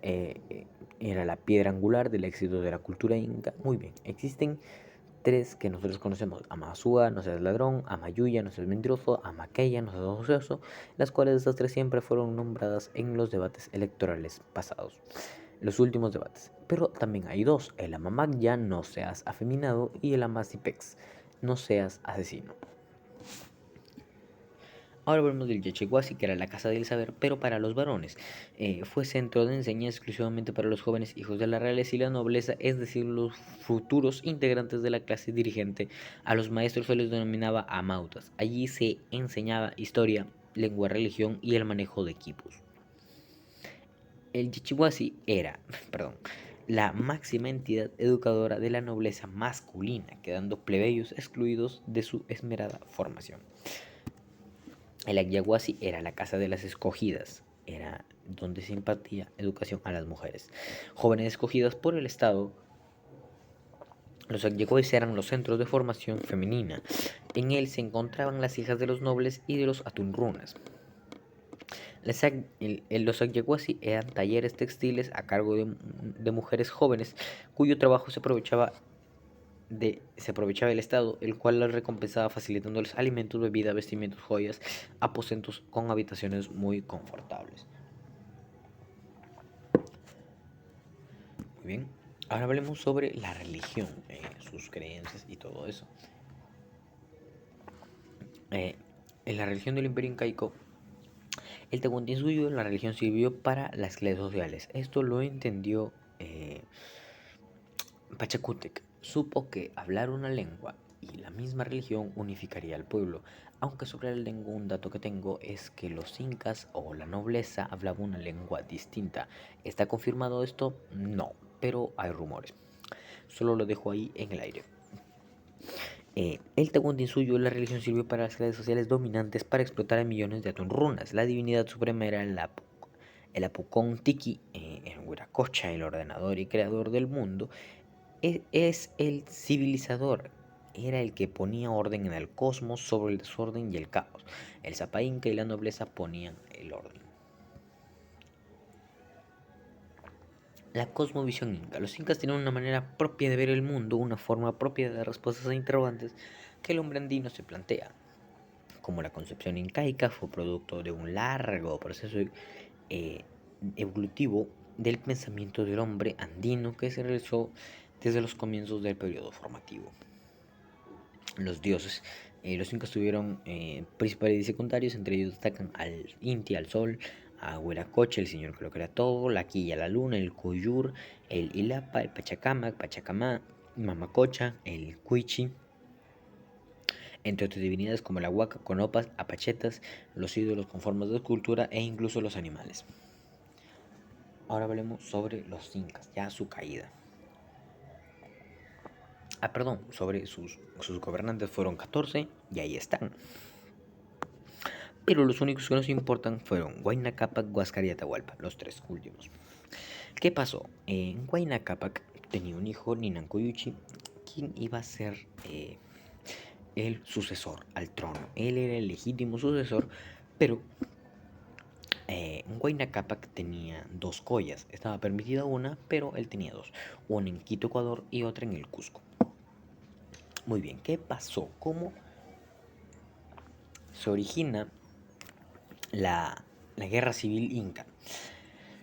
Era la piedra angular del éxito de la cultura inca. Muy bien, existen tres que nosotros conocemos: Amazúa, no seas ladrón; Amayuya, no seas mentiroso; Amaqueya, no seas ocioso, las cuales estas tres siempre fueron nombradas en los debates electorales pasados, los últimos debates. Pero también hay dos: el Amamagya, no seas afeminado; y el Amazipex, no seas asesino. Ahora hablamos del Yachaywasi, que era la casa del saber, pero para los varones. Fue centro de enseñanza exclusivamente para los jóvenes hijos de la realeza y la nobleza, es decir, los futuros integrantes de la clase dirigente. A los maestros se les denominaba amautas. Allí se enseñaba historia, lengua, religión y el manejo de equipos. El Yachaywasi era, la máxima entidad educadora de la nobleza masculina, quedando plebeyos excluidos de su esmerada formación. El Ayahuasi era la casa de las escogidas, era donde se impartía educación a las mujeres jóvenes escogidas por el Estado. Los Ayahuasi eran los centros de formación femenina. En él se encontraban las hijas de los nobles y de los atunrunas. Los Agyaguasi eran talleres textiles a cargo de mujeres jóvenes cuyo trabajo se aprovechaba del Estado, el cual las recompensaba facilitándoles alimentos, bebidas, vestimientos, joyas, aposentos con habitaciones muy confortables. Muy bien, ahora hablemos sobre la religión, sus creencias y todo eso. En la religión del Imperio Incaico, el Tahuantinsuyo, la religión sirvió para las clases sociales. Esto lo entendió Pachacútec. Supo que hablar una lengua y la misma religión unificaría al pueblo. Aunque sobre la lengua un dato que tengo es que los incas o la nobleza hablaban una lengua distinta. ¿Está confirmado esto? No, pero hay rumores. Solo lo dejo ahí en el aire. El Tahuantinsuyo, la religión sirvió para las clases sociales dominantes para explotar a millones de atunrunas. La divinidad suprema era el Apucón Tiki, el Huiracocha, el ordenador y creador del mundo. Es el civilizador, era el que ponía orden en el cosmos sobre el desorden y el caos. El Zapa Inca y la nobleza ponían el orden. La cosmovisión inca. Los incas tenían una manera propia de ver el mundo, una forma propia de dar respuestas a interrogantes que el hombre andino se plantea. Como la concepción incaica fue producto de un largo proceso evolutivo del pensamiento del hombre andino que se realizó desde los comienzos del periodo formativo. Los dioses. Los incas tuvieron principales y secundarios, entre ellos destacan al Inti, al Sol, a Huiracocha, el señor que lo crea todo, la Quilla, la Luna, el Cuyur, el Ilapa, el Pachacamac, Pachacamá, Mamacocha, el Cuichi, entre otras divinidades como la Huaca, Conopas, Apachetas, los ídolos con formas de escultura e incluso los animales. Ahora hablemos sobre los incas, ya su caída. Sobre sus gobernantes fueron 14 y ahí están. Pero los únicos que nos importan fueron Huayna Cápac, Huáscar y Atahualpa, los tres últimos. ¿Qué pasó? En Huayna Cápac tenía un hijo, Ninancoyuchi, quien iba a ser el sucesor al trono. Él era el legítimo sucesor, pero Huayna Cápac tenía dos collas. Estaba permitida una, pero él tenía dos. Una en Quito, Ecuador, y otra en el Cusco. Muy bien, ¿qué pasó? ¿Cómo se origina la guerra civil inca?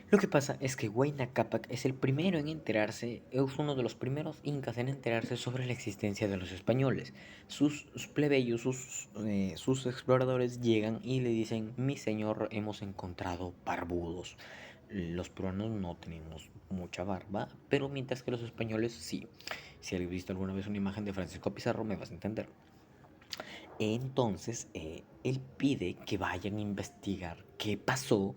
Lo que pasa es que Huayna Cápac es el primero en enterarse, es uno de los primeros incas en enterarse sobre la existencia de los españoles. Sus plebeyos, sus exploradores llegan y le dicen: mi señor, hemos encontrado barbudos. Los peruanos no tenemos mucha barba, pero mientras que los españoles sí. Si has visto alguna vez una imagen de Francisco Pizarro, me vas a entender. Entonces, él pide que vayan a investigar qué pasó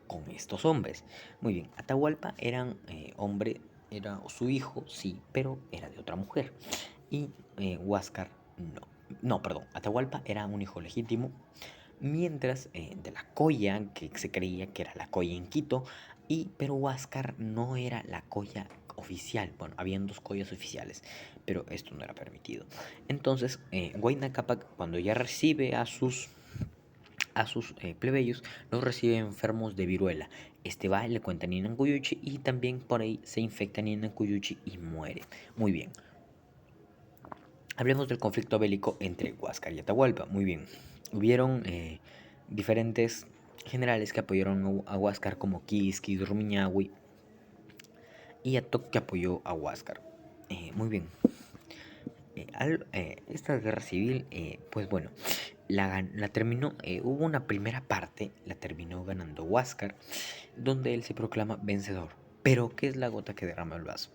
con estos hombres. Muy bien, Atahualpa era hombre, era su hijo, sí, pero era de otra mujer. Y Huáscar no. No, perdón, Atahualpa era un hijo legítimo, mientras de la Coya, que se creía que era la Coya en Quito, pero Huáscar no era la Coya oficial. Bueno, habían dos collas oficiales, pero esto no era permitido. Entonces, Huayna Cápac, cuando ya recibe a sus plebeyos, los recibe enfermos de viruela. Este va y le cuenta a Ninancoyuchi y también por ahí se infecta Ninancoyuchi y muere. Muy bien. Hablemos del conflicto bélico entre Huáscar y Atahualpa. Muy bien. Hubieron diferentes generales que apoyaron a Huáscar, como Quisquis, Rumiñahui, y Atok, que apoyó a Huáscar. Muy bien. Esta guerra civil, pues bueno, la terminó, hubo una primera parte, la terminó ganando Huáscar, donde él se proclama vencedor. Pero, ¿qué es la gota que derrama el vaso?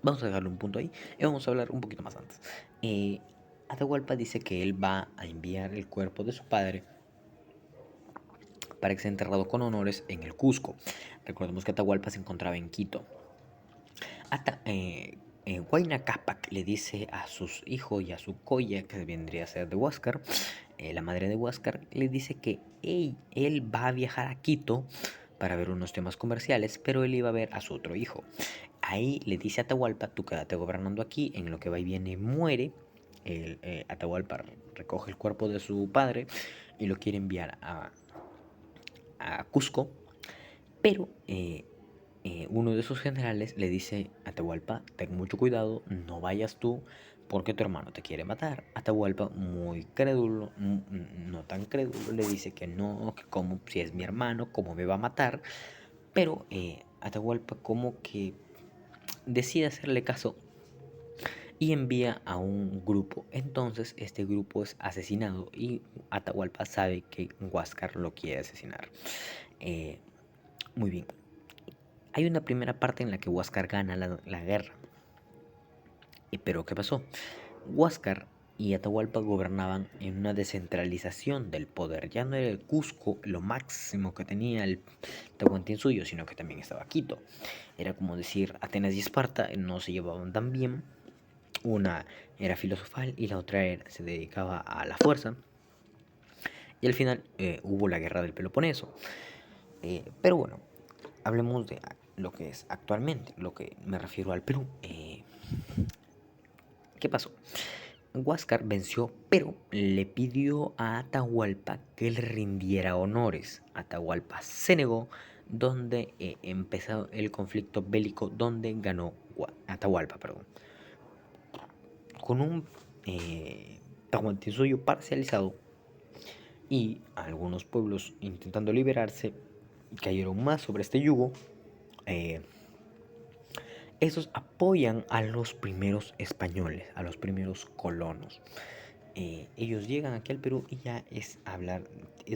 Vamos a dejarle un punto ahí y vamos a hablar un poquito más antes. Atahualpa dice que él va a enviar el cuerpo de su padre para que sea enterrado con honores en el Cusco. Recordemos que Atahualpa se encontraba en Quito. Huayna Cápac le dice a sus hijos y a su colla, que vendría a ser de Huáscar, la madre de Huáscar, le dice que él va a viajar a Quito para ver unos temas comerciales, pero él iba a ver a su otro hijo. Ahí le dice a Atahualpa: tú quédate gobernando aquí, en lo que va y viene muere. Atahualpa recoge el cuerpo de su padre y lo quiere enviar a Cusco, pero uno de esos generales le dice a Atahualpa: ten mucho cuidado, no vayas tú porque tu hermano te quiere matar. Atahualpa, muy crédulo, no tan crédulo, le dice que no, que como si es mi hermano, cómo me va a matar. Pero Atahualpa como que decide hacerle caso y envía a un grupo. Entonces este grupo es asesinado y Atahualpa sabe que Huáscar lo quiere asesinar. Muy bien. Hay una primera parte en la que Huáscar gana la guerra. Pero ¿qué pasó? Huáscar y Atahualpa gobernaban en una descentralización del poder. Ya no era el Cusco lo máximo que tenía el Tahuantinsuyo, sino que también estaba Quito. Era como decir, Atenas y Esparta no se llevaban tan bien. Una era filosofal y la otra se dedicaba a la fuerza. Y al final hubo la guerra del Peloponeso. Pero bueno, hablemos de lo que es actualmente, lo que me refiero al Perú. ¿Qué pasó? Huáscar venció, pero le pidió a Atahualpa que le rindiera honores. Atahualpa se negó, donde empezó el conflicto bélico, donde ganó Atahualpa, perdón. Con un Tahuantinsuyo parcializado y algunos pueblos intentando liberarse, cayeron más sobre este yugo. Esos apoyan a los primeros españoles, a los primeros colonos. Ellos llegan aquí al Perú y ya es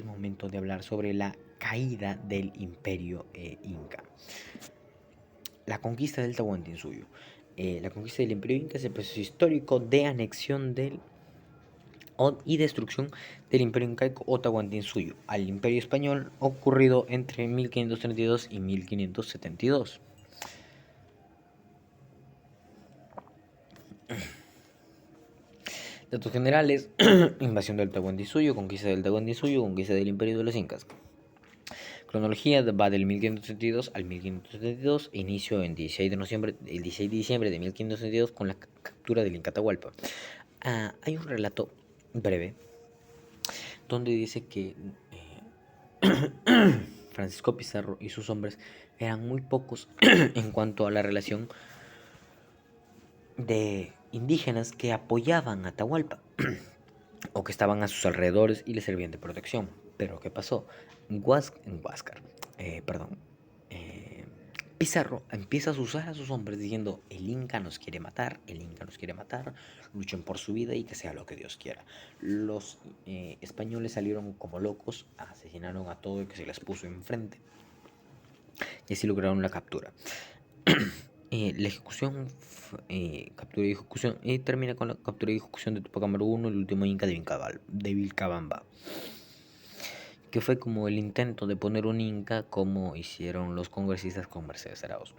momento de hablar sobre la caída del imperio inca. La conquista del Tahuantinsuyo. La conquista del imperio inca es el proceso histórico de anexión y destrucción del imperio incaico o Tahuantinsuyo al imperio español, ocurrido entre 1532 y 1572. Datos generales: invasión del Tahuantinsuyo, conquista del Tahuantinsuyo, conquista del imperio de los incas. Cronología va del 1532 al 1572, inicio el 16 de diciembre de 1572 con la captura del Inca Atahualpa. Hay un relato breve donde dice que Francisco Pizarro y sus hombres eran muy pocos en cuanto a la relación de indígenas que apoyaban a Atahualpa o que estaban a sus alrededores y le servían de protección. Pero ¿qué pasó? Pizarro empieza a usar a sus hombres diciendo: el Inca nos quiere matar, luchen por su vida y que sea lo que Dios quiera. Los españoles salieron como locos, asesinaron a todo el que se les puso enfrente y así lograron la captura. La ejecución, captura y ejecución, termina con la captura y ejecución de Tupac Amaru I, el último Inca de Vilcabamba, que fue como el intento de poner un Inca como hicieron los congresistas con Mercedes Arauz.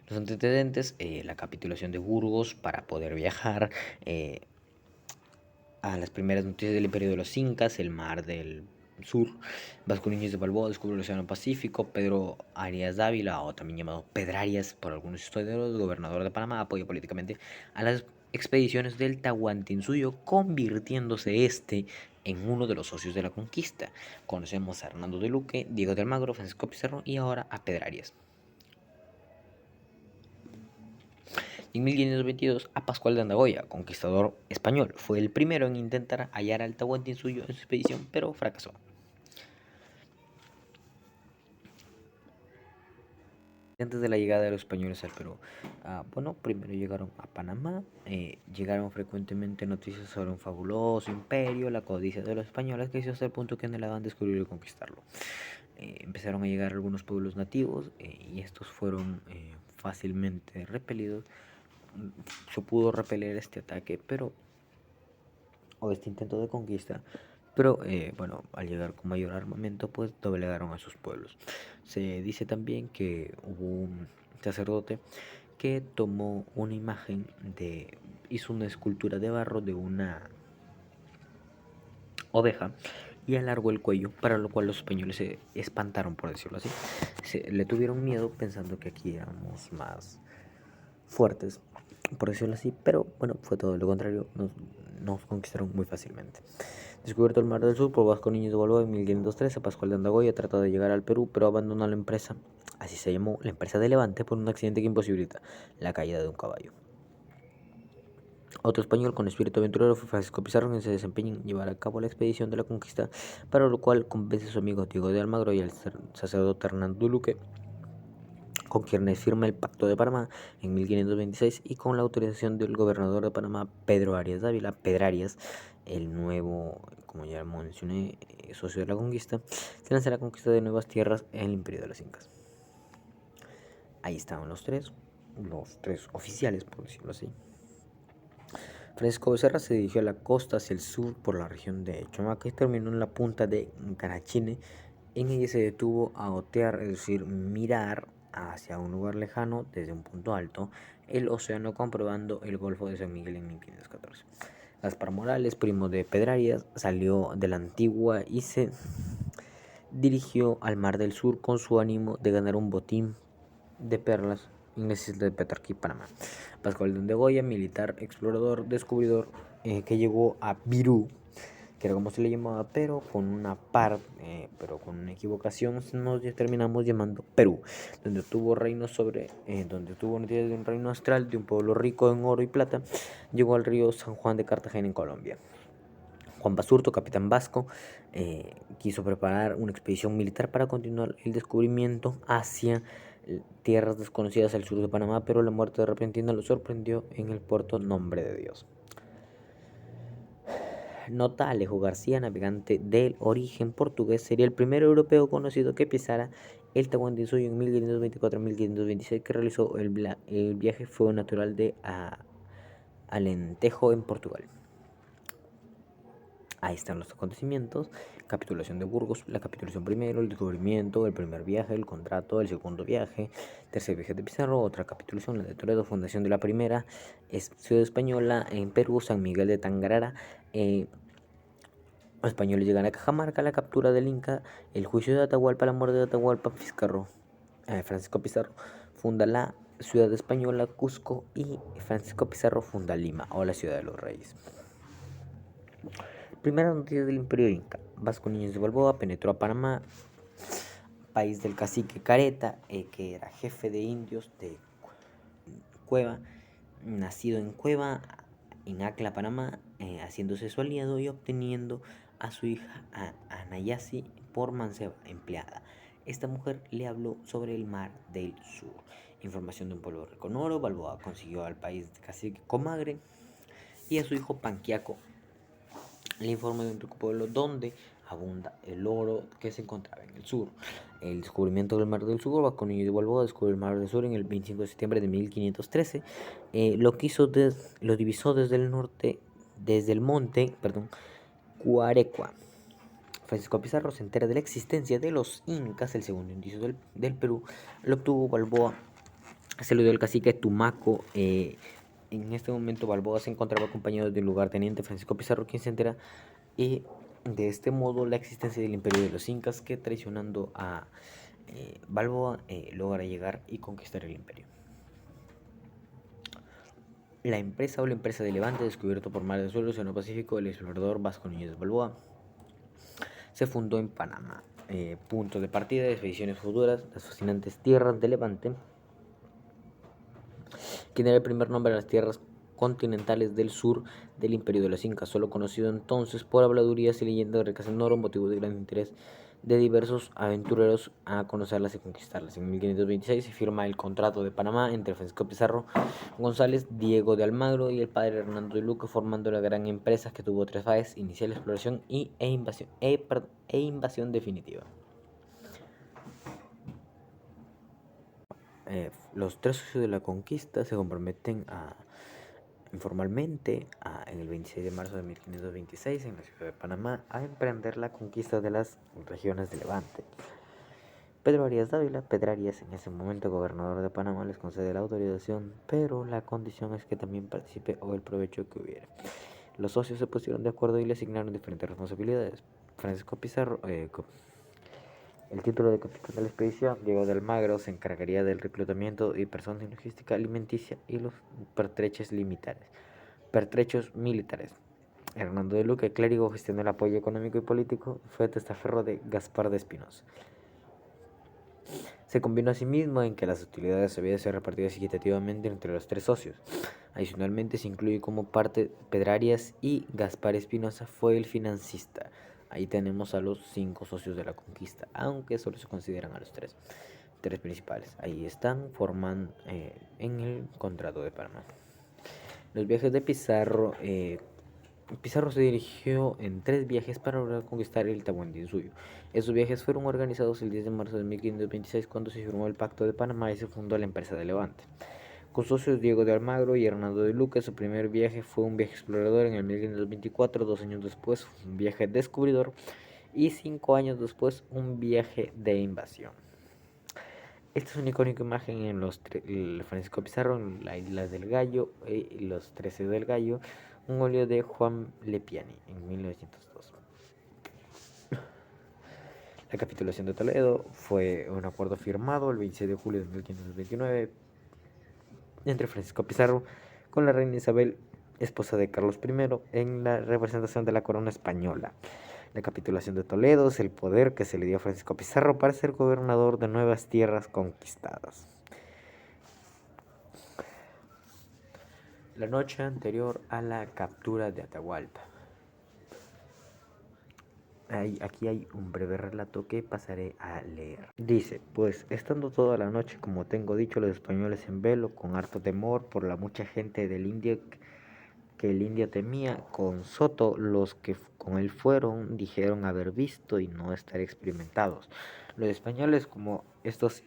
Los antecedentes: la capitulación de Burgos para poder viajar, a las primeras noticias del imperio de los incas, el mar del sur. Vasco Núñez de Balboa descubrió el océano Pacífico. Pedro Arias Dávila, o también llamado Pedrarias por algunos historiadores, gobernador de Panamá, apoyó políticamente a las expediciones del Tahuantinsuyo, convirtiéndose en uno de los socios de la conquista. Conocemos a Hernando de Luque, Diego de Almagro, Francisco Pizarro y ahora a Pedrarias. En 1522, a Pascual de Andagoya, conquistador español, fue el primero en intentar hallar al Tahuantinsuyo en su expedición, pero fracasó. Antes de la llegada de los españoles al Perú, primero llegaron a Panamá, llegaron frecuentemente noticias sobre un fabuloso imperio, la codicia de los españoles, que hizo hasta el punto que anhelaban descubrirlo y conquistarlo. Empezaron a llegar algunos pueblos nativos y estos fueron fácilmente repelidos. Se pudo repeler este ataque, o este intento de conquista, pero al llegar con mayor armamento, pues doblegaron a sus pueblos. Se dice también que hubo un sacerdote que tomó una imagen hizo una escultura de barro de una oveja y alargó el cuello, para lo cual los españoles se espantaron, por decirlo así. Le tuvieron miedo pensando que aquí éramos más fuertes, por decirlo así, pero bueno, fue todo lo contrario. nos conquistaron muy fácilmente. Descubierto el Mar del Sur por Vasco Núñez de Balboa en 1513, Pascual de Andagoya trata de llegar al Perú, pero abandona la empresa, así se llamó, la empresa de Levante, por un accidente que imposibilita la caída de un caballo. Otro español con espíritu aventurero fue Francisco Pizarro, quien se desempeña en llevar a cabo la expedición de la conquista, para lo cual convence a su amigo Diego de Almagro y al sacerdote Hernando Luque, con quienes firma el Pacto de Panamá en 1526 y con la autorización del gobernador de Panamá, Pedro Arias Dávila, Pedrarias, el nuevo, como ya mencioné, socio de la conquista, se lanza la conquista de nuevas tierras en el imperio de los incas. Ahí estaban los tres oficiales, por decirlo así. Francisco Becerra se dirigió a la costa hacia el sur por la región de Chomaca y terminó en la punta de Carachine. En ella se detuvo a otear, es decir, mirar hacia un lugar lejano desde un punto alto el océano, comprobando el Golfo de San Miguel en 1514. Gaspar Morales, primo de Pedrarias, salió de la Antigua y se dirigió al Mar del Sur con su ánimo de ganar un botín de perlas en las islas de Petarquí, Panamá. Pascual de Andagoya, militar, explorador, descubridor, que llegó a Virú, que era como se le llamaba, pero con una equivocación nos terminamos llamando Perú, donde tuvo noticias de un reino astral, de un pueblo rico en oro y plata. Llegó al río San Juan de Cartagena en Colombia. Juan Basurto, capitán vasco, quiso preparar una expedición militar para continuar el descubrimiento hacia tierras desconocidas al sur de Panamá, pero la muerte repentina lo sorprendió en el puerto Nombre de Dios. Nota: Alejo García, navegante del origen portugués, sería el primer europeo conocido que pisara el Tahuantinsuyo en 1524-1526, que realizó el viaje fue natural de Alentejo en Portugal. Ahí están los acontecimientos: capitulación de Burgos, la capitulación primero, el descubrimiento, el primer viaje, el contrato, el segundo viaje, tercer viaje de Pizarro, otra capitulación, la de Toledo, fundación de la primera, ciudad española en Perú, San Miguel de Tangarara, los españoles llegan a Cajamarca, la captura del Inca, el juicio de Atahualpa, la muerte de Atahualpa, Francisco Pizarro funda la ciudad española Cusco y Francisco Pizarro funda Lima, o la ciudad de los reyes. Primeras noticias del imperio inca. Vasco Núñez de Balboa penetró a Panamá, país del cacique Careta, que era jefe de indios de Cueva, nacido en Cueva, en Acla, Panamá, haciéndose su aliado y obteniendo a su hija Anayasi por manceba, empleada. Esta mujer le habló sobre el Mar del Sur. Información de un pueblo rico en oro. Balboa consiguió al país de cacique Comagre y a su hijo Panquiaco le informa de un rico pueblo donde abunda el oro que se encontraba en el sur. El descubrimiento del Mar del Sur. Vasco Núñez de Balboa descubrió el Mar del Sur en el 25 de septiembre de 1513. Lo divisó desde el monte Cuarecua. Francisco Pizarro se entera de la existencia de los incas, el segundo indicio del Perú. Lo obtuvo Balboa, se lo dio el cacique Tumaco. En este momento Balboa se encontraba acompañado del lugarteniente Francisco Pizarro, quien se entera de este modo la existencia del imperio de los incas, que traicionando a Balboa logra llegar y conquistar el imperio. La empresa de Levante, descubierto por Mar del Sur, Océano Pacífico, el explorador Vasco Núñez de Balboa, se fundó en Panamá. Punto de partida de expediciones futuras, las fascinantes tierras de Levante, quien era el primer nombre a las tierras continentales del sur del imperio de los incas, solo conocido entonces por habladurías y leyendas ricas en oro, motivo de gran interés de diversos aventureros a conocerlas y conquistarlas. En 1526 se firma el Contrato de Panamá entre Francisco Pizarro González, Diego de Almagro y el padre Hernando de Luque, formando la gran empresa que tuvo tres fases: inicial, exploración e invasión definitiva. Los tres socios de la conquista se comprometen informalmente en el 26 de marzo de 1526 en la ciudad de Panamá a emprender la conquista de las regiones de Levante. Pedro Arias Dávila, Pedrarias, en ese momento gobernador de Panamá, les concede la autorización, pero la condición es que también participe o el provecho que hubiera. Los socios se pusieron de acuerdo y le asignaron diferentes responsabilidades. Francisco Pizarro, el título de capitán de la expedición. Diego de Almagro se encargaría del reclutamiento y personal, logística alimenticia y los pertrechos militares. Hernando de Luque, clérigo, gestionó el apoyo económico y político, fue testaferro de Gaspar de Espinosa. Se convino asimismo en que las utilidades debían ser repartidas equitativamente entre los tres socios. Adicionalmente se incluye como parte Pedrarias y Gaspar Espinosa fue el financista. Ahí tenemos a los 5 socios de la conquista, aunque solo se consideran a los tres principales. Ahí están, forman en el contrato de Panamá. Los viajes de Pizarro. Pizarro se dirigió en 3 viajes para lograr conquistar el Tahuantinsuyo. Esos viajes fueron organizados el 10 de marzo de 1526 cuando se firmó el Pacto de Panamá y se fundó la empresa de Levante. Con socios Diego de Almagro y Hernando de Luque, su primer viaje fue un viaje explorador en el 1524, 2 años después un viaje descubridor y 5 años después un viaje de invasión. Esta es una icónica imagen en los Francisco Pizarro, en la Isla del Gallo y los 13 del Gallo, un óleo de Juan Lepiani en 1902. La capitulación de Toledo fue un acuerdo firmado el 26 de julio de 1529 entre Francisco Pizarro con la reina Isabel, esposa de Carlos I, en la representación de la corona española. La capitulación de Toledo es el poder que se le dio a Francisco Pizarro para ser gobernador de nuevas tierras conquistadas. La noche anterior a la captura de Atahualpa. Aquí hay un breve relato que pasaré a leer. Dice, pues estando toda la noche, como tengo dicho, los españoles en velo, con harto temor por la mucha gente del indio que el indio temía, con Soto los que con él fueron dijeron haber visto y no estar experimentados. Los españoles como estos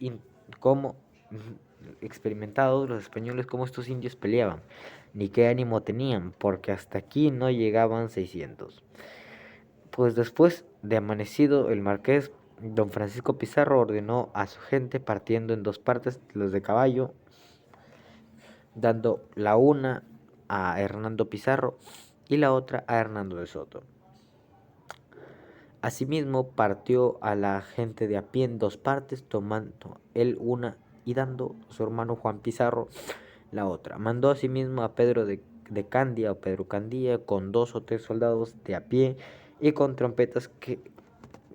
experimentados, los españoles como estos indios peleaban, ni qué ánimo tenían, porque hasta aquí no llegaban 600. Pues después de amanecido, el marqués don Francisco Pizarro ordenó a su gente partiendo en 2 partes, los de caballo, dando la una a Hernando Pizarro y la otra a Hernando de Soto. Asimismo, partió a la gente de a pie en 2 partes, tomando él una y dando a su hermano Juan Pizarro la otra. Mandó asimismo a Pedro de Candia o Pedro Candía con 2 o 3 soldados de a pie y con trompetas que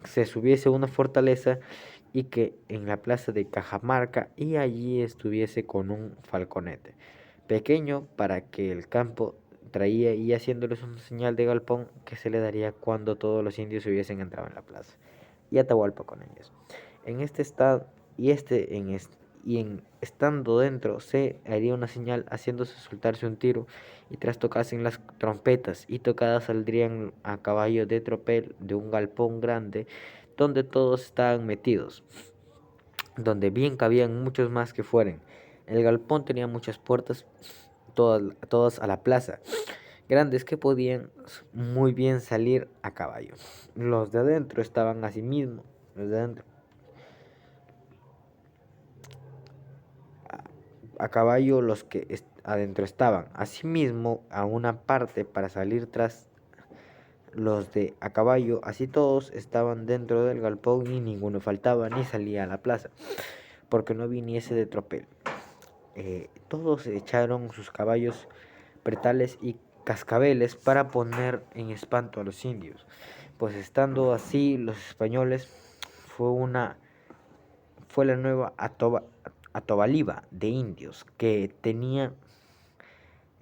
se subiese a una fortaleza y que en la plaza de Cajamarca y allí estuviese con un falconete pequeño para que el campo traía y haciéndoles una señal de galpón que se le daría cuando todos los indios hubiesen entrado en la plaza y Atahualpa con ellos. En este estado y estando dentro se haría una señal haciéndose soltarse un tiro y tras tocasen las trompetas y tocadas saldrían a caballo de tropel de un galpón grande donde todos estaban metidos, donde bien cabían muchos más que fueren. El galpón tenía muchas puertas, todas a la plaza, grandes que podían muy bien salir a caballo. Los de adentro estaban asimismo, los de adentro a caballo los que adentro estaban. Asimismo, a una parte para salir tras los de a caballo, así todos estaban dentro del galpón y ninguno faltaba ni salía a la plaza, porque no viniese de tropel. Todos echaron sus caballos, pretales y cascabeles para poner en espanto a los indios, pues estando así los españoles fue la nueva atobaliba de indios que tenía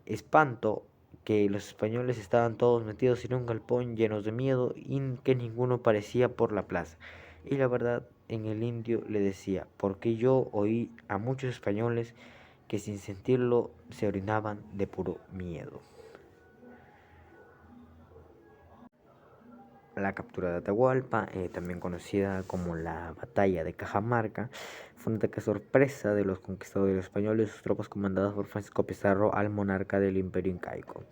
espanto que los españoles estaban todos metidos en un galpón llenos de miedo y que ninguno parecía por la plaza. Y la verdad en el indio le decía, porque yo oí a muchos españoles que sin sentirlo se orinaban de puro miedo. La captura de Atahualpa, también conocida como la batalla de Cajamarca, fue un ataque sorpresa de los conquistadores españoles y sus tropas comandadas por Francisco Pizarro al monarca del Imperio Incaico.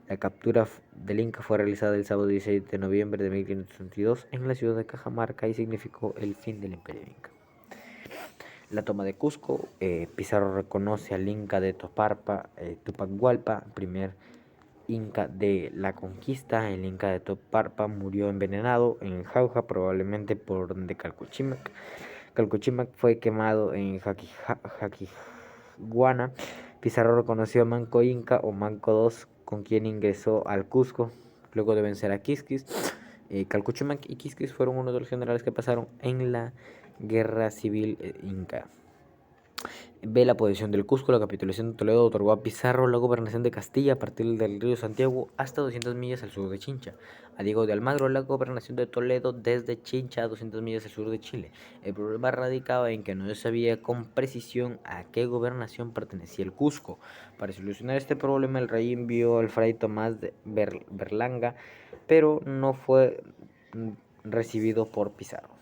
La captura del Inca fue realizada el sábado 16 de noviembre de 1532 en la ciudad de Cajamarca y significó el fin del Imperio Inca. La toma de Cusco, Pizarro reconoce al Inca de Toparpa, Tupac Hualpa, primer Inca de la conquista. El Inca de Toparpa murió envenenado en Jauja, probablemente por donde Calcuchimac. Calcuchimac fue quemado en Jaquiguana. Pizarro reconoció a Manco Inca o Manco II, con quien ingresó al Cusco luego de vencer a Quisquis. Calcuchemac y Quisquis fueron uno de los generales que pasaron en la guerra civil inca. B. La posición del Cusco. La capitulación de Toledo otorgó a Pizarro la gobernación de Castilla a partir del río Santiago hasta 200 millas al sur de Chincha. A Diego de Almagro la gobernación de Toledo desde Chincha a 200 millas al sur de Chile. El problema radicaba en que no se sabía con precisión a qué gobernación pertenecía el Cusco. Para solucionar este problema el rey envió al fray Tomás de Berlanga, pero no fue recibido por Pizarro.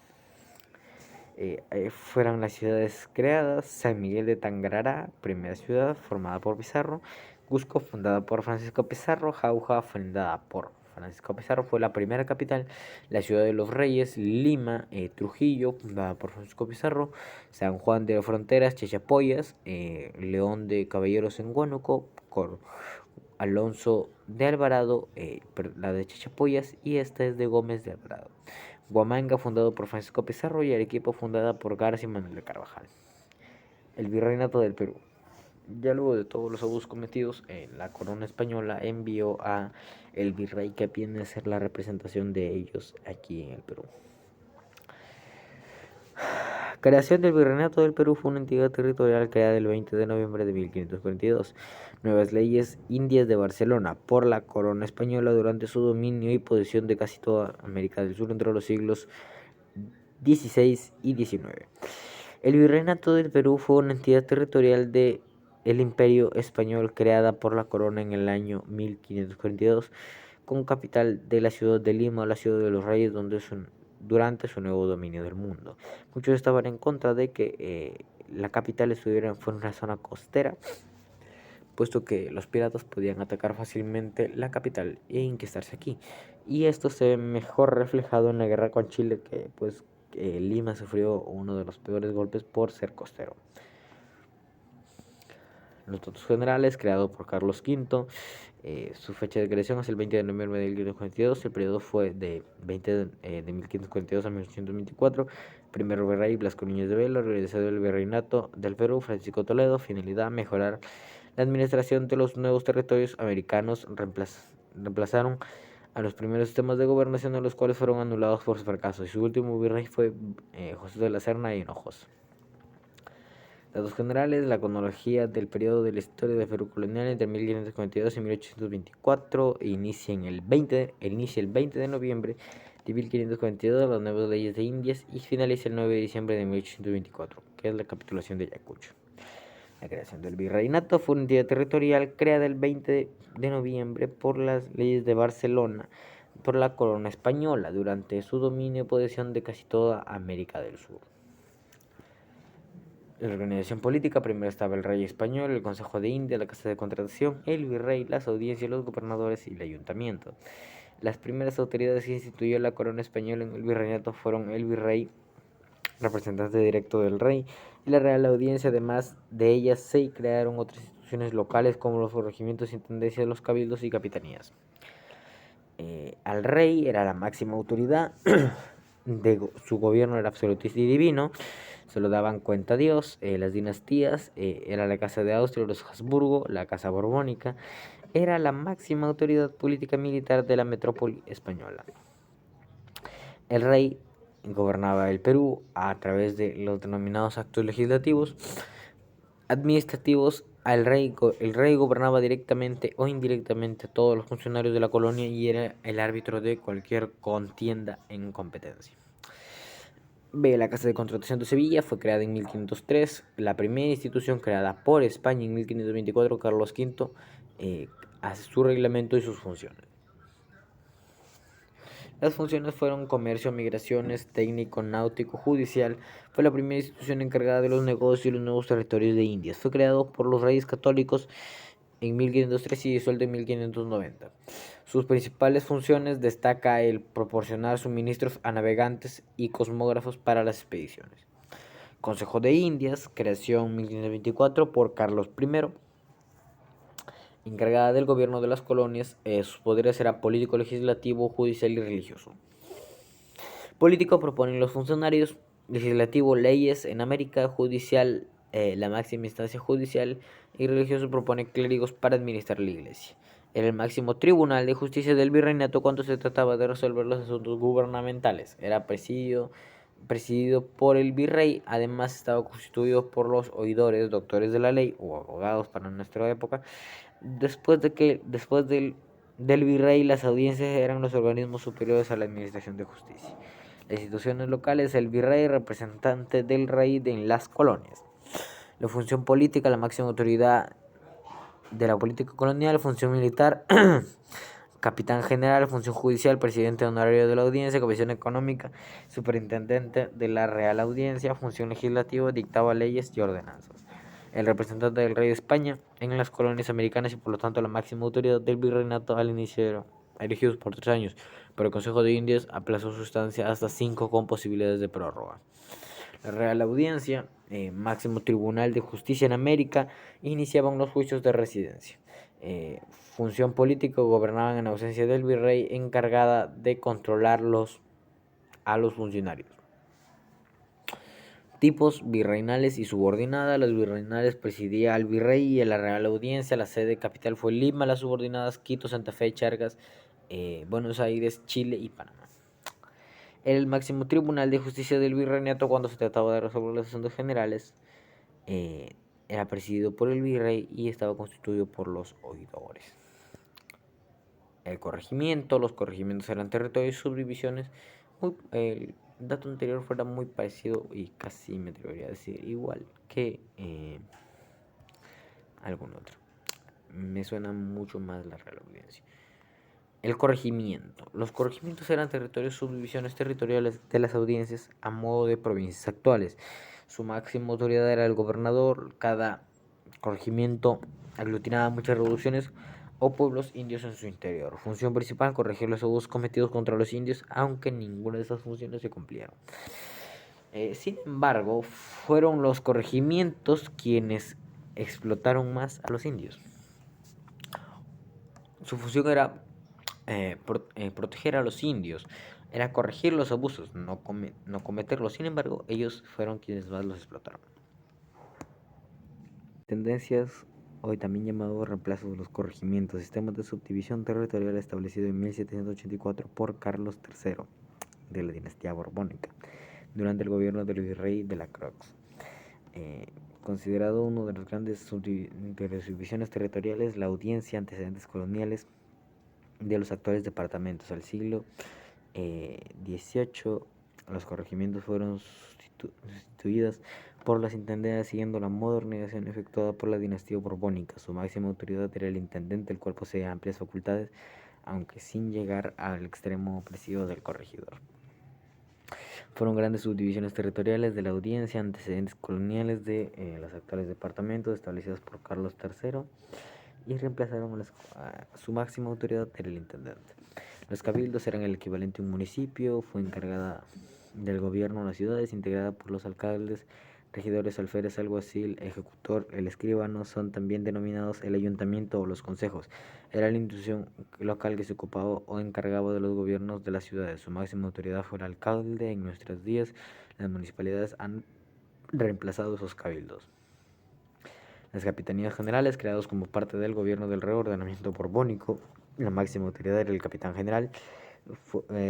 Fueron las ciudades creadas: San Miguel de Tangará, primera ciudad formada por Pizarro; Cusco, fundada por Francisco Pizarro; Jauja, fundada por Francisco Pizarro, fue la primera capital; la ciudad de los Reyes, Lima; Trujillo, fundada por Francisco Pizarro; San Juan de Fronteras, Chachapoyas; León de Caballeros en Huánuco; Alonso de Alvarado, la de Chachapoyas, y esta es de Gómez de Alvarado; Huamanga, fundado por Francisco Pizarro; y Arequipa, fundada por García Manuel de Carvajal. El virreinato del Perú. Ya luego de todos los abusos cometidos, la corona española envió a el virrey que viene a ser la representación de ellos aquí en el Perú. Creación del Virreinato del Perú. Fue una entidad territorial creada el 20 de noviembre de 1542. Nuevas leyes indias de Barcelona por la corona española durante su dominio y posesión de casi toda América del Sur entre los siglos XVI y XIX. El Virreinato del Perú fue una entidad territorial del Imperio Español creada por la corona en el año 1542, con capital de la ciudad de Lima, la ciudad de los Reyes, durante su nuevo dominio del mundo. Muchos estaban en contra de que la capital fuera una zona costera, puesto que los piratas podían atacar fácilmente la capital e inquistarse aquí. Y esto se ve mejor reflejado en la guerra con Chile, que Lima sufrió uno de los peores golpes por ser costero. Los datos generales, creado por Carlos V. Su fecha de creación es el 20 de noviembre de 1542. El periodo fue de 1542 a 1824. Primero virrey Blasco Núñez de Velo, realizado el virreinato del Perú, Francisco Toledo. Finalidad: mejorar la administración de los nuevos territorios americanos. Reemplazaron a los primeros sistemas de gobernación, de los cuales fueron anulados por su fracaso, y su último virrey fue José de la Serna y Hinojos. Datos generales: la cronología del periodo de la historia del Perú colonial entre 1542 y 1824 inicia el 20 de noviembre de 1542, las nuevas leyes de Indias, y finaliza el 9 de diciembre de 1824, que es la capitulación de Ayacucho. La creación del virreinato fue una entidad territorial creada el 20 de noviembre por las leyes de Barcelona por la corona española durante su dominio y posesión de casi toda América del Sur. La organización política: primero estaba el rey español, el Consejo de Indias, la Casa de Contratación, el virrey, las audiencias, los gobernadores y el ayuntamiento. Las primeras autoridades que instituyó la corona española en el virreinato fueron el virrey, representante directo del rey, y la Real Audiencia. Además de ellas se crearon otras instituciones locales como los corregimientos, intendencias, los cabildos y capitanías. Al rey era la máxima autoridad, su gobierno era absolutista y divino, se lo daban cuenta a Dios. Las dinastías, era la casa de Austria, los Habsburgo, la casa borbónica, era la máxima autoridad política militar de la metrópoli española. El rey gobernaba el Perú a través de los denominados actos legislativos. Administrativos: el rey gobernaba directamente o indirectamente a todos los funcionarios de la colonia y era el árbitro de cualquier contienda en competencia. B. La Casa de Contratación de Sevilla fue creada en 1503, la primera institución creada por España. En 1524 Carlos V hace su reglamento y sus funciones. Las funciones fueron comercio, migraciones, técnico, náutico, judicial. Fue la primera institución encargada de los negocios y los nuevos territorios de Indias. Fue creado por los reyes católicos en 1503 y disuelto en 1590. Sus principales funciones: destaca el proporcionar suministros a navegantes y cosmógrafos para las expediciones. Consejo de Indias, creación en 1524 por Carlos I, encargada del gobierno de las colonias. Sus poderes eran político, legislativo, judicial y religioso. Político: proponen los funcionarios; legislativo: leyes en América; judicial: la máxima instancia judicial; y religioso: propone clérigos para administrar la iglesia. Era el máximo tribunal de justicia del virreinato cuando se trataba de resolver los asuntos gubernamentales. Era presidido por el virrey, además estaba constituido por los oidores, doctores de la ley o abogados para nuestra época. Después del virrey, las audiencias eran los organismos superiores a la administración de justicia. Las instituciones locales, el virrey, representante del rey en las colonias. La función política, la máxima autoridad de la política colonial, función militar, capitán general, función judicial, presidente honorario de la audiencia, comisión económica, superintendente de la Real Audiencia, función legislativa, dictaba leyes y ordenanzas. El representante del rey de España en las colonias americanas y por lo tanto la máxima autoridad del virreinato al inicio era elegidos por 3 años, pero el Consejo de Indias aplazó su estancia hasta 5 con posibilidades de prórroga. La Real Audiencia, máximo tribunal de justicia en América, iniciaban los juicios de residencia. Función política, gobernaban en ausencia del virrey, encargada de controlar a los funcionarios. Tipos virreinales y subordinadas. Las virreinales presidía al virrey y a la Real Audiencia. La sede capital fue Lima. Las subordinadas Quito, Santa Fe, Charcas, Buenos Aires, Chile y Panamá. Era el máximo tribunal de justicia del virreinato cuando se trataba de resolver los asuntos generales. Era presidido por el virrey y estaba constituido por los oidores. El corregimiento, los corregimientos eran territorios y subdivisiones. El dato anterior fuera muy parecido y casi me atrevería a decir igual que algún otro. Me suena mucho más la Real Audiencia. El corregimiento. Los corregimientos eran territorios, subdivisiones territoriales de las audiencias a modo de provincias actuales. Su máxima autoridad era el gobernador. Cada corregimiento aglutinaba muchas revoluciones o pueblos indios en su interior. Función principal, corregir los abusos cometidos contra los indios, aunque ninguna de esas funciones se cumplieron. Sin embargo, fueron los corregimientos quienes explotaron más a los indios. Su función era proteger a los indios, era corregir los abusos, no cometerlos. Sin embargo, ellos fueron quienes más los explotaron. Tendencias, hoy también llamado reemplazo de los corregimientos, sistemas de subdivisión territorial establecido en 1784 por Carlos III de la dinastía borbónica durante el gobierno del virrey de la Croix. Considerado uno de los grandes subdivisiones territoriales, la audiencia, antecedentes coloniales de los actuales departamentos. Al siglo XVIII, los corregimientos fueron sustituidos por las intendencias siguiendo la modernización efectuada por la dinastía borbónica. Su máxima autoridad era el intendente, el cual poseía amplias facultades, aunque sin llegar al extremo opresivo del corregidor. Fueron grandes subdivisiones territoriales de la audiencia, antecedentes coloniales de los actuales departamentos establecidos por Carlos III y reemplazaron su máxima autoridad era el intendente. Los cabildos eran el equivalente a un municipio, fue encargada del gobierno de las ciudades, integrada por los alcaldes, regidores, alférez, alguacil, ejecutor, el escribano, son también denominados el ayuntamiento o los consejos. Era la institución local que se ocupaba o encargaba de los gobiernos de las ciudades. Su máxima autoridad fue el alcalde. En nuestros días, las municipalidades han reemplazado esos cabildos. Las capitanías generales, creados como parte del gobierno del reordenamiento borbónico, la máxima autoridad era el capitán general,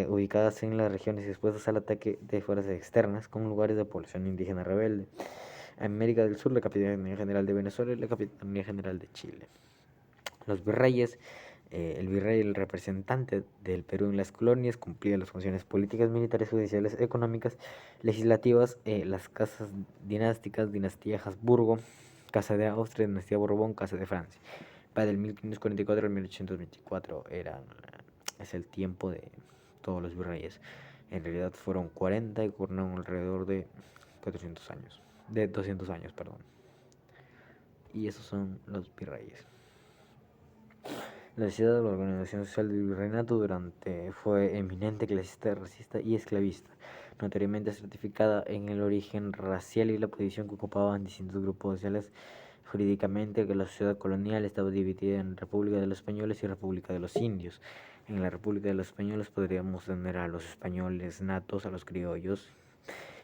ubicadas en las regiones expuestas al ataque de fuerzas externas, con lugares de población indígena rebelde. En América del Sur, la Capitanía General de Venezuela y la Capitanía General de Chile. Los virreyes, el virrey, el representante del Perú en las colonias, cumplía las funciones políticas, militares, judiciales, económicas, legislativas, las casas dinásticas, dinastía Habsburgo, Casa de Austria, dinastía Borbón, Casa de Francia. Para el 1544 al 1824 es el tiempo de todos los virreyes. En realidad fueron 40 y gobernaron alrededor de 400 años. De 200 años, perdón. Y esos son los virreyes. La necesidad de la organización social del virreinato fue eminente, clasista, racista y esclavista, notoriamente certificada en el origen racial y la posición que ocupaban distintos grupos sociales. Jurídicamente, que la sociedad colonial estaba dividida en República de los Españoles y República de los Indios. En la República de los Españoles podríamos tener a los españoles natos, a los criollos,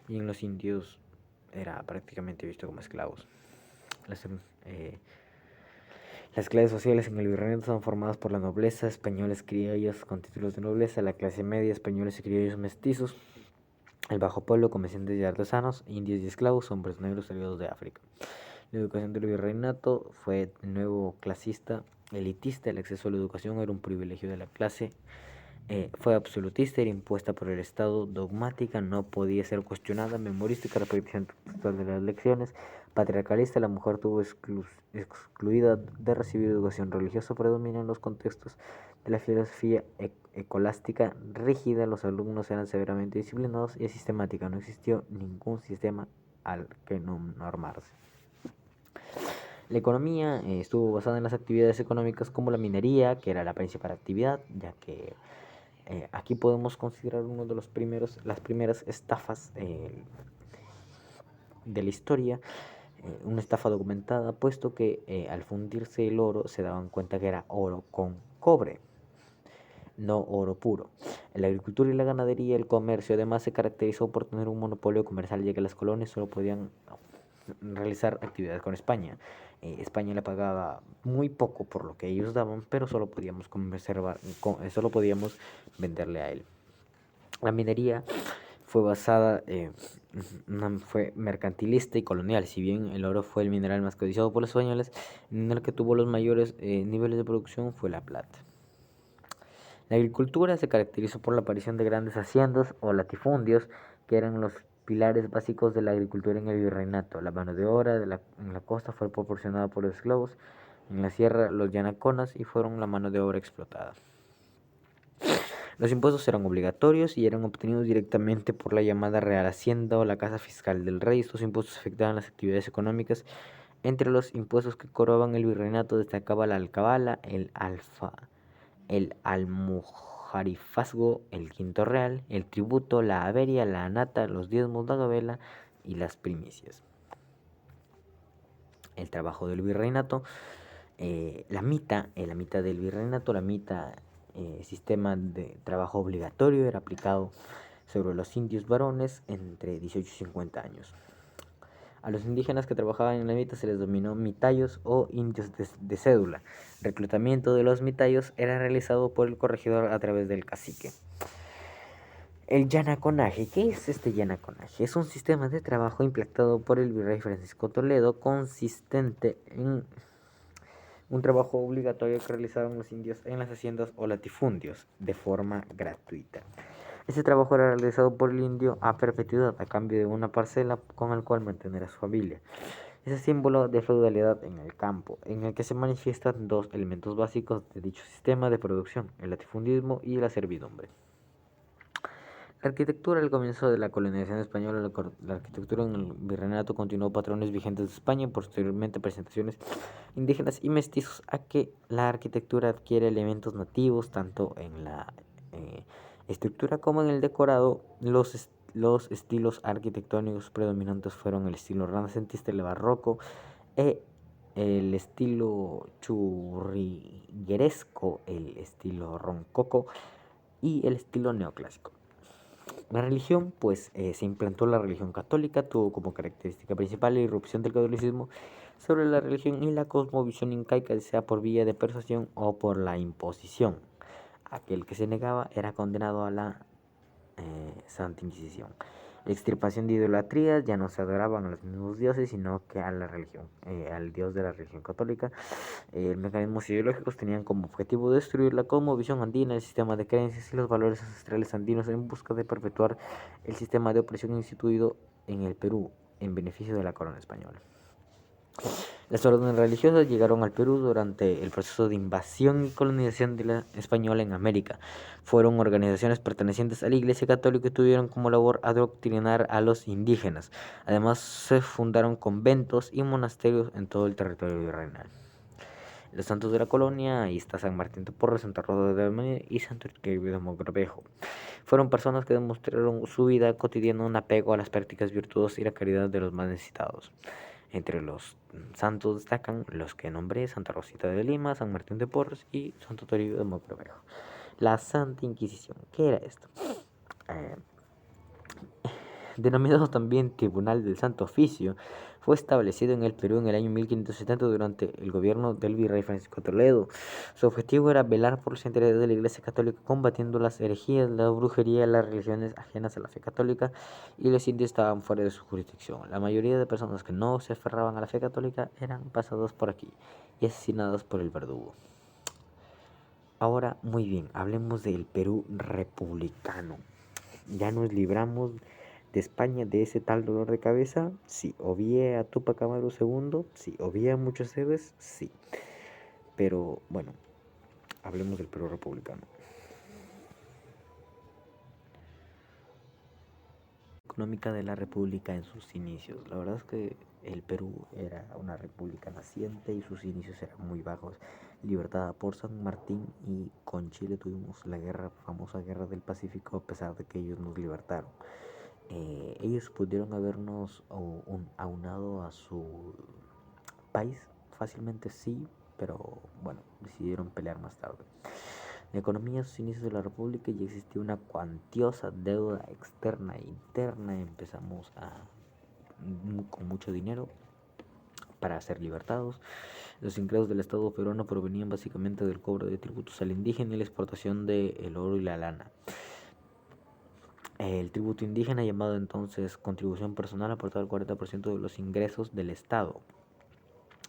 y en los indios era prácticamente visto como esclavos. Las clases sociales en el virreinato son formadas por la nobleza, españoles criollos con títulos de nobleza, la clase media, españoles y criollos mestizos, el bajo pueblo, comerciantes y artesanos, indios y esclavos, hombres negros traídos de África. La educación del virreinato fue de nuevo clasista, elitista. El acceso a la educación era un privilegio de la clase. Fue absolutista, era impuesta por el Estado, dogmática, no podía ser cuestionada, memorística, repetición textual de las lecciones, patriarcalista, la mujer tuvo excluida de recibir educación religiosa, predominan los contextos de la filosofía escolástica rígida, los alumnos eran severamente disciplinados y sistemática, no existió ningún sistema al que no normarse. La economía estuvo basada en las actividades económicas como la minería, que era la principal actividad, ya que aquí podemos considerar uno de las primeras estafas de la historia, una estafa documentada, puesto que al fundirse el oro se daban cuenta que era oro con cobre, no oro puro. En la agricultura y la ganadería, el comercio además se caracterizó por tener un monopolio comercial, ya que las colonias solo podían realizar actividades con España. España le pagaba muy poco por lo que ellos daban, pero solo podíamos solo podíamos venderle a él. La minería fue basada, fue mercantilista y colonial. Si bien el oro fue el mineral más codiciado por los españoles, en el que tuvo los mayores niveles de producción fue la plata. La agricultura se caracterizó por la aparición de grandes haciendas o latifundios, que eran los pilares básicos de la agricultura en el virreinato. La mano de obra en la costa fue proporcionada por los esclavos, en la sierra los yanaconas, y fueron la mano de obra explotada. Los impuestos eran obligatorios y eran obtenidos directamente por la llamada Real Hacienda o la Casa Fiscal del Rey. Estos impuestos afectaban las actividades económicas. Entre los impuestos que cobraban el virreinato destacaba la alcabala, el almojarifazgo, el quinto real, el tributo, la avería, la nata, los diezmos, la gabela y las primicias. El trabajo del virreinato, la mita del virreinato, sistema de trabajo obligatorio, era aplicado sobre los indios varones entre 18 y 50 años. A los indígenas que trabajaban en la mita se les denominó mitayos o indios de cédula. El reclutamiento de los mitayos era realizado por el corregidor a través del cacique. El yanaconaje. ¿Qué es este yanaconaje? Es un sistema de trabajo implantado por el virrey Francisco Toledo, consistente en un trabajo obligatorio que realizaban los indios en las haciendas o latifundios de forma gratuita. Este trabajo era realizado por el indio a perpetuidad a cambio de una parcela con el cual mantener a su familia. Es el símbolo de feudalidad en el campo, en el que se manifiestan dos elementos básicos de dicho sistema de producción, el latifundismo y la servidumbre. La arquitectura al comienzo de la colonización española, la arquitectura en el virreinato continuó patrones vigentes de España y posteriormente presentaciones indígenas y mestizos, a que la arquitectura adquiere elementos nativos tanto en la estructura como en el decorado. Los estilos arquitectónicos predominantes fueron el estilo renacentista, el barroco, el estilo churrigueresco, el estilo rococo y el estilo neoclásico. La religión, pues se implantó la religión católica, tuvo como característica principal la irrupción del catolicismo sobre la religión y la cosmovisión incaica, sea por vía de persuasión o por la imposición. Aquel que se negaba era condenado a la Santa Inquisición. La extirpación de idolatrías, ya no se adoraban a los mismos dioses, sino que a la religión, al dios de la religión católica. Mecanismos ideológicos tenían como objetivo destruir la cosmovisión andina, el sistema de creencias y los valores ancestrales andinos en busca de perpetuar el sistema de opresión instituido en el Perú en beneficio de la corona española. Las órdenes religiosas llegaron al Perú durante el proceso de invasión y colonización de la española en América. Fueron organizaciones pertenecientes a la Iglesia Católica y tuvieron como labor adoctrinar a los indígenas. Además, se fundaron conventos y monasterios en todo el territorio virreinal. Los santos de la colonia, ahí está San Martín de Porres, Santa Rosa de Almeida y Santo Torquemada de Mogrovejo. Fueron personas que demostraron su vida cotidiana un apego a las prácticas virtuosas y la caridad de los más necesitados. Entre los santos destacan los que nombré: Santa Rosita de Lima, San Martín de Porres y Santo Toribio de Mogrovejo. La Santa Inquisición, ¿qué era esto? denominado también Tribunal del Santo Oficio, fue establecido en el Perú en el año 1570 durante el gobierno del virrey Francisco Toledo. Su objetivo era velar por los intereses de la Iglesia Católica, combatiendo las herejías, la brujería, las religiones ajenas a la fe católica, y los indios estaban fuera de su jurisdicción. La mayoría de personas que no se aferraban a la fe católica eran pasadas por aquí y asesinadas por el verdugo. Ahora, muy bien, hablemos del Perú republicano. Ya nos libramos de España de ese tal dolor de cabeza. Sí. Odié a Túpac Amaru II. Sí. Odié a muchos héroes. Sí. Pero bueno, hablemos del Perú republicano. Económica de la república en sus inicios. La verdad es que el Perú era una república naciente y sus inicios eran muy bajos. Libertada por San Martín, y con Chile tuvimos la famosa guerra del Pacífico, a pesar de que ellos nos libertaron. Ellos pudieron habernos aunado a su país fácilmente, sí, pero bueno, decidieron pelear más tarde. La economía a sus inicios de la república ya existía una cuantiosa deuda externa e interna. Empezamos con mucho dinero para ser libertados. Los ingresos del Estado peruano provenían básicamente del cobro de tributos al indígena y la exportación del oro y la lana. El tributo indígena, llamado entonces contribución personal, aportaba el 40% de los ingresos del Estado.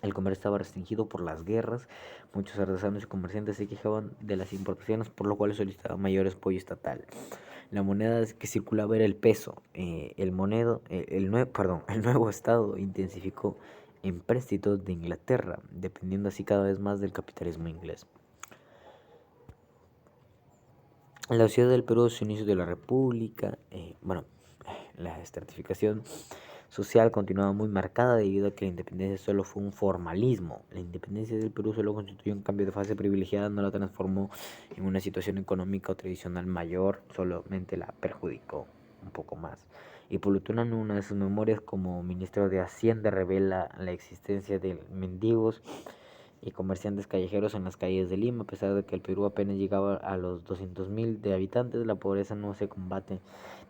El comercio estaba restringido por las guerras. Muchos artesanos y comerciantes se quejaban de las importaciones, por lo cual solicitaban mayor apoyo estatal. La moneda que circulaba era el peso. El nuevo Estado intensificó empréstitos de Inglaterra, dependiendo así cada vez más del capitalismo inglés. En la ciudad del Perú, su inicio de la República, la estratificación social continuaba muy marcada debido a que la independencia solo fue un formalismo. La independencia del Perú solo constituyó un cambio de fase privilegiada, no la transformó en una situación económica o tradicional mayor, solamente la perjudicó un poco más. Y Plutón, en una de sus memorias como ministro de Hacienda, revela la existencia de mendigos y comerciantes callejeros en las calles de Lima. A pesar de que el Perú apenas llegaba a los 200.000 de habitantes, la pobreza no se combate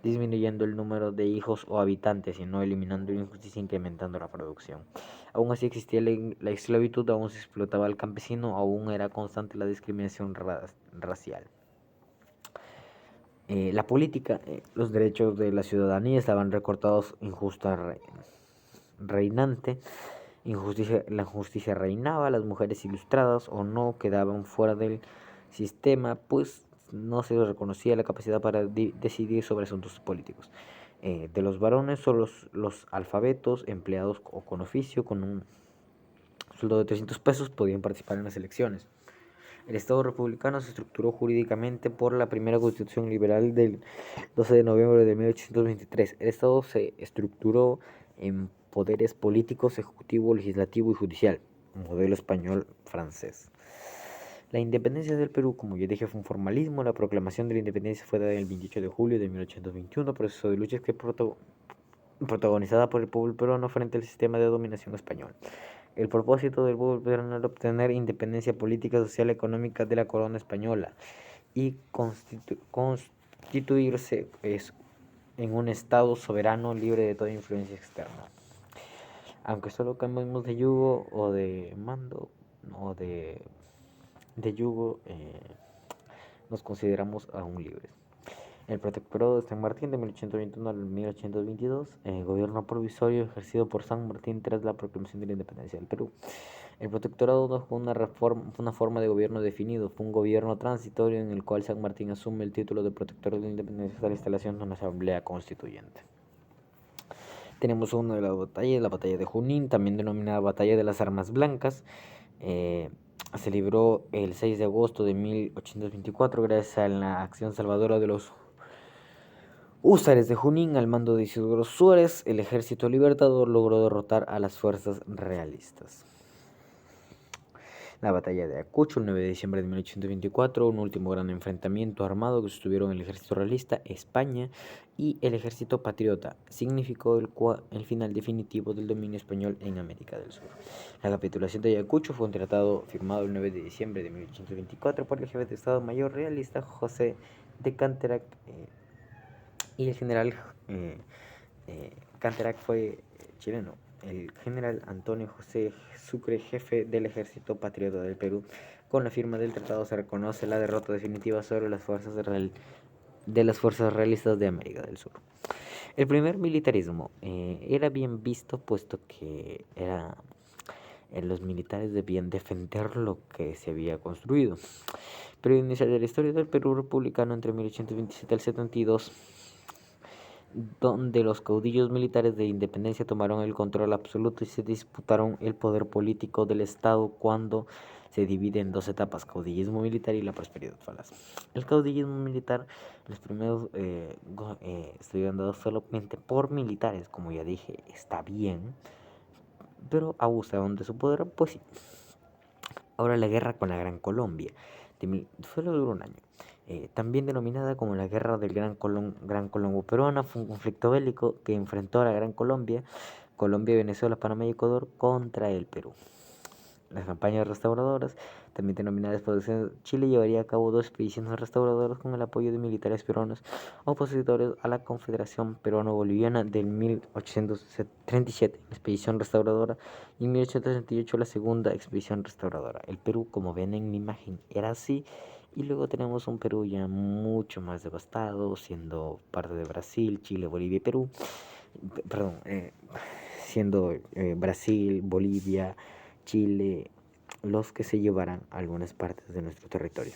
disminuyendo el número de hijos o habitantes, sino eliminando la injusticia e incrementando la producción. Aún así existía la esclavitud, aún se explotaba al campesino, aún era constante la discriminación racial. La política, los derechos de la ciudadanía estaban recortados, reinante. La injusticia reinaba, las mujeres ilustradas o no quedaban fuera del sistema, pues no se les reconocía la capacidad para decidir sobre asuntos políticos. De los varones, solo los alfabetos, empleados o con oficio, con un sueldo de 300 pesos, podían participar en las elecciones. El Estado republicano se estructuró jurídicamente por la primera Constitución Liberal del 12 de noviembre de 1823. El Estado se estructuró en poderes políticos, ejecutivo, legislativo y judicial, modelo español-francés. La independencia del Perú, como ya dije, fue un formalismo. La proclamación de la independencia fue dada el 28 de julio de 1821, proceso de lucha que protagonizada por el pueblo peruano frente al sistema de dominación español. El propósito del pueblo peruano era obtener independencia política, social y económica de la corona española y constituirse en un Estado soberano libre de toda influencia externa. Aunque solo cambiemos de yugo o de mando o de yugo, nos consideramos aún libres. El protectorado de San Martín de 1821 al 1822, gobierno provisorio ejercido por San Martín tras la proclamación de la independencia del Perú. El protectorado no fue una forma de gobierno definido, fue un gobierno transitorio en el cual San Martín asume el título de protector de la independencia hasta la instalación de una asamblea constituyente. Tenemos una de las batallas, la batalla de Junín, también denominada batalla de las armas blancas. Se libró el 6 de agosto de 1824 gracias a la acción salvadora de los húsares de Junín al mando de Isidoro Suárez. El ejército libertador logró derrotar a las fuerzas realistas. La batalla de Ayacucho, el 9 de diciembre de 1824, un último gran enfrentamiento armado que sostuvieron el ejército realista, España y el ejército patriota, significó el final definitivo del dominio español en América del Sur. La capitulación de Ayacucho fue un tratado firmado el 9 de diciembre de 1824 por el jefe de Estado Mayor realista José de Canterac y el general Canterac fue chileno. El general Antonio José Sucre, jefe del ejército patriota del Perú, con la firma del tratado se reconoce la derrota definitiva sobre las fuerzas de las fuerzas realistas de América del Sur. El primer militarismo era bien visto puesto que los militares debían defender lo que se había construido. Pero inicial de la historia del Perú republicano entre 1827 al 72, donde los caudillos militares de independencia tomaron el control absoluto y se disputaron el poder político del Estado cuando se divide en dos etapas, caudillismo militar y la prosperidad falaz. El caudillismo militar, los primeros estuvieron dados solamente por militares, como ya dije, está bien, pero abusaron de su poder, pues sí. Ahora la guerra con la Gran Colombia, solo duró un año. También denominada como la Guerra del Gran Colombo Peruana, fue un conflicto bélico que enfrentó a la Gran Colombia, Venezuela, Panamá y Ecuador contra el Perú. Las campañas restauradoras, también denominadas Expedición Chile, llevaría a cabo dos expediciones restauradoras con el apoyo de militares peruanos opositores a la Confederación Peruano-Boliviana del 1837, expedición restauradora, y en 1838 la segunda expedición restauradora. El Perú, como ven en mi imagen, era así, y luego tenemos un Perú ya mucho más devastado, siendo parte de Brasil, Chile, Bolivia y Perú. Perdón, siendo Brasil, Bolivia, Chile, los que se llevarán algunas partes de nuestro territorio.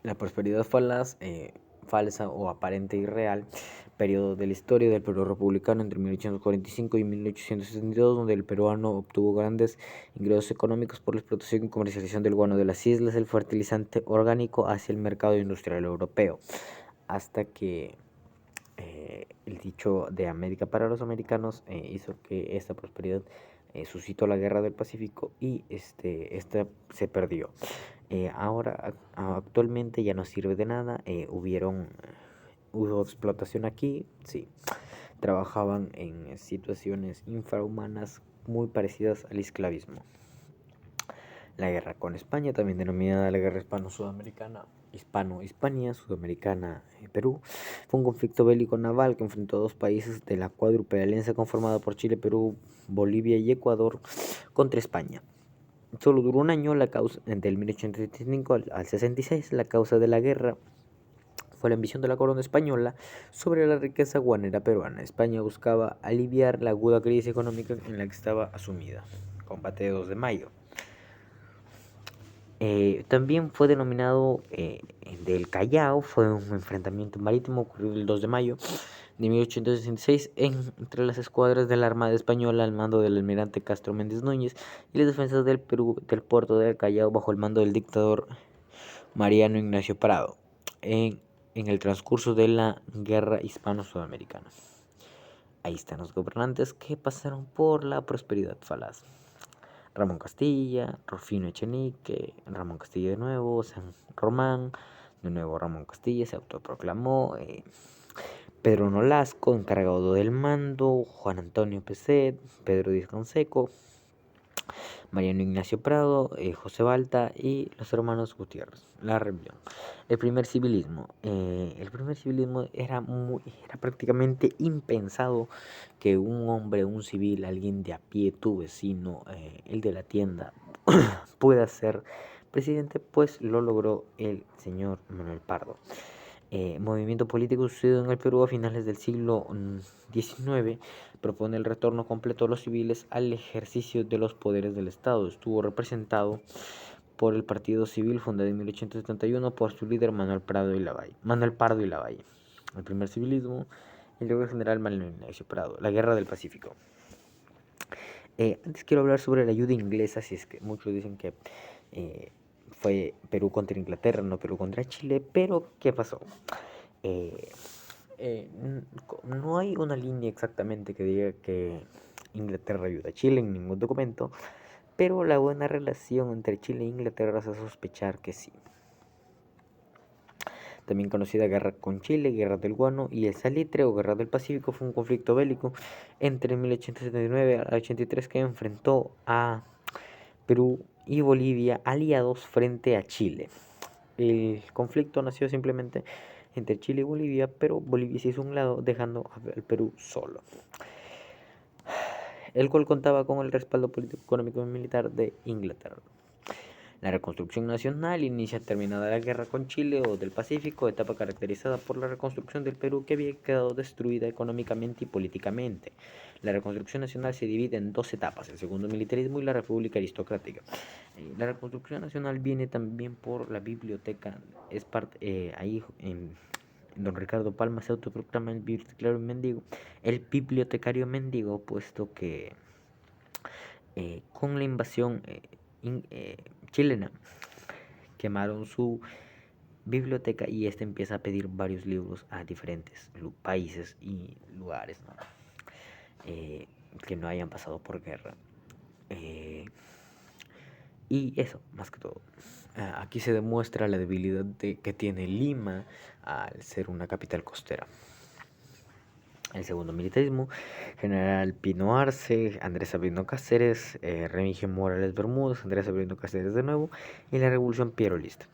La prosperidad falsa o aparente y real, periodo de la historia del Perú republicano entre 1845 y 1862, donde el peruano obtuvo grandes ingresos económicos por la explotación y comercialización del guano de las islas, el fertilizante orgánico hacia el mercado industrial europeo, hasta que el dicho de América para los americanos hizo que esta prosperidad suscitó la guerra del Pacífico y esta se perdió. Ahora actualmente ya no sirve de nada. Hubo explotación aquí, sí. Trabajaban en situaciones infrahumanas muy parecidas al esclavismo. La guerra con España, también denominada la guerra hispano-sudamericana, hispano-hispania, sudamericana, Perú, fue un conflicto bélico naval que enfrentó a dos países de la cuádruple alianza conformada por Chile, Perú, Bolivia y Ecuador contra España. Solo duró un año, la causa del 1875 al 66. La causa de la guerra fue la ambición de la corona española sobre la riqueza guanera peruana. España buscaba aliviar la aguda crisis económica en la que estaba asumida. Combate de 2 de mayo. También fue denominado del Callao, fue un enfrentamiento marítimo ocurrido el 2 de mayo de 1866 entre las escuadras de la Armada Española al mando del almirante Castro Méndez Núñez y las defensas del Perú del puerto del Callao bajo el mando del dictador Mariano Ignacio Prado en el transcurso de la guerra hispano-sudamericana. Ahí están los gobernantes que pasaron por la prosperidad falaz. Ramón Castilla, Rufino Echenique, Ramón Castilla de nuevo, San Román, de nuevo Ramón Castilla se autoproclamó, Pedro Nolasco, encargado del mando, Juan Antonio Peset, Pedro Díaz Canseco, Mariano Ignacio Prado, José Balta y los hermanos Gutiérrez. La rebelión. El primer civilismo. Era prácticamente impensado que un hombre, un civil, alguien de a pie, tu vecino, el de la tienda, pueda ser presidente, pues lo logró el señor Manuel Pardo. Movimiento político sucedido en el Perú a finales del siglo XIX, propone el retorno completo de los civiles al ejercicio de los poderes del Estado. Estuvo representado por el Partido Civil, fundado en 1871 por su líder Manuel Pardo y Lavalle. El primer civilismo, y luego el general Manuel Ignacio Prado. La Guerra del Pacífico. Antes quiero hablar sobre la ayuda inglesa, si es que muchos dicen que fue Perú contra Inglaterra, no Perú contra Chile, pero ¿qué pasó? No hay una línea exactamente que diga que Inglaterra ayuda a Chile en ningún documento, pero la buena relación entre Chile e Inglaterra hace sospechar que sí. También conocida Guerra con Chile, Guerra del Guano y el Salitre o Guerra del Pacífico, fue un conflicto bélico entre 1879 a 83 que enfrentó a Perú y Bolivia aliados frente a Chile. El conflicto nació simplemente entre Chile y Bolivia, pero Bolivia se hizo a un lado, dejando al Perú solo, el cual contaba con el respaldo político, económico y militar de Inglaterra. La reconstrucción nacional inicia terminada la guerra con Chile o del Pacífico, etapa caracterizada por la reconstrucción del Perú que había quedado destruida económicamente y políticamente. La reconstrucción nacional se divide en dos etapas, el segundo militarismo y la república aristocrática. La reconstrucción nacional viene también por la biblioteca, es parte, ahí don Ricardo Palma se autoproclama el bibliotecario mendigo, puesto que con la invasión chilena quemaron su biblioteca y este empieza a pedir varios libros a diferentes países y lugares, ¿no? Que no hayan pasado por guerra. Y eso, más que todo. Aquí se demuestra la debilidad que tiene Lima al ser una capital costera. El segundo militarismo, General Pino Arce, Andrés Sabino Cáceres, Remigio Morales Bermúdez, Andrés Sabino Cáceres de nuevo, y la Revolución Pierolista.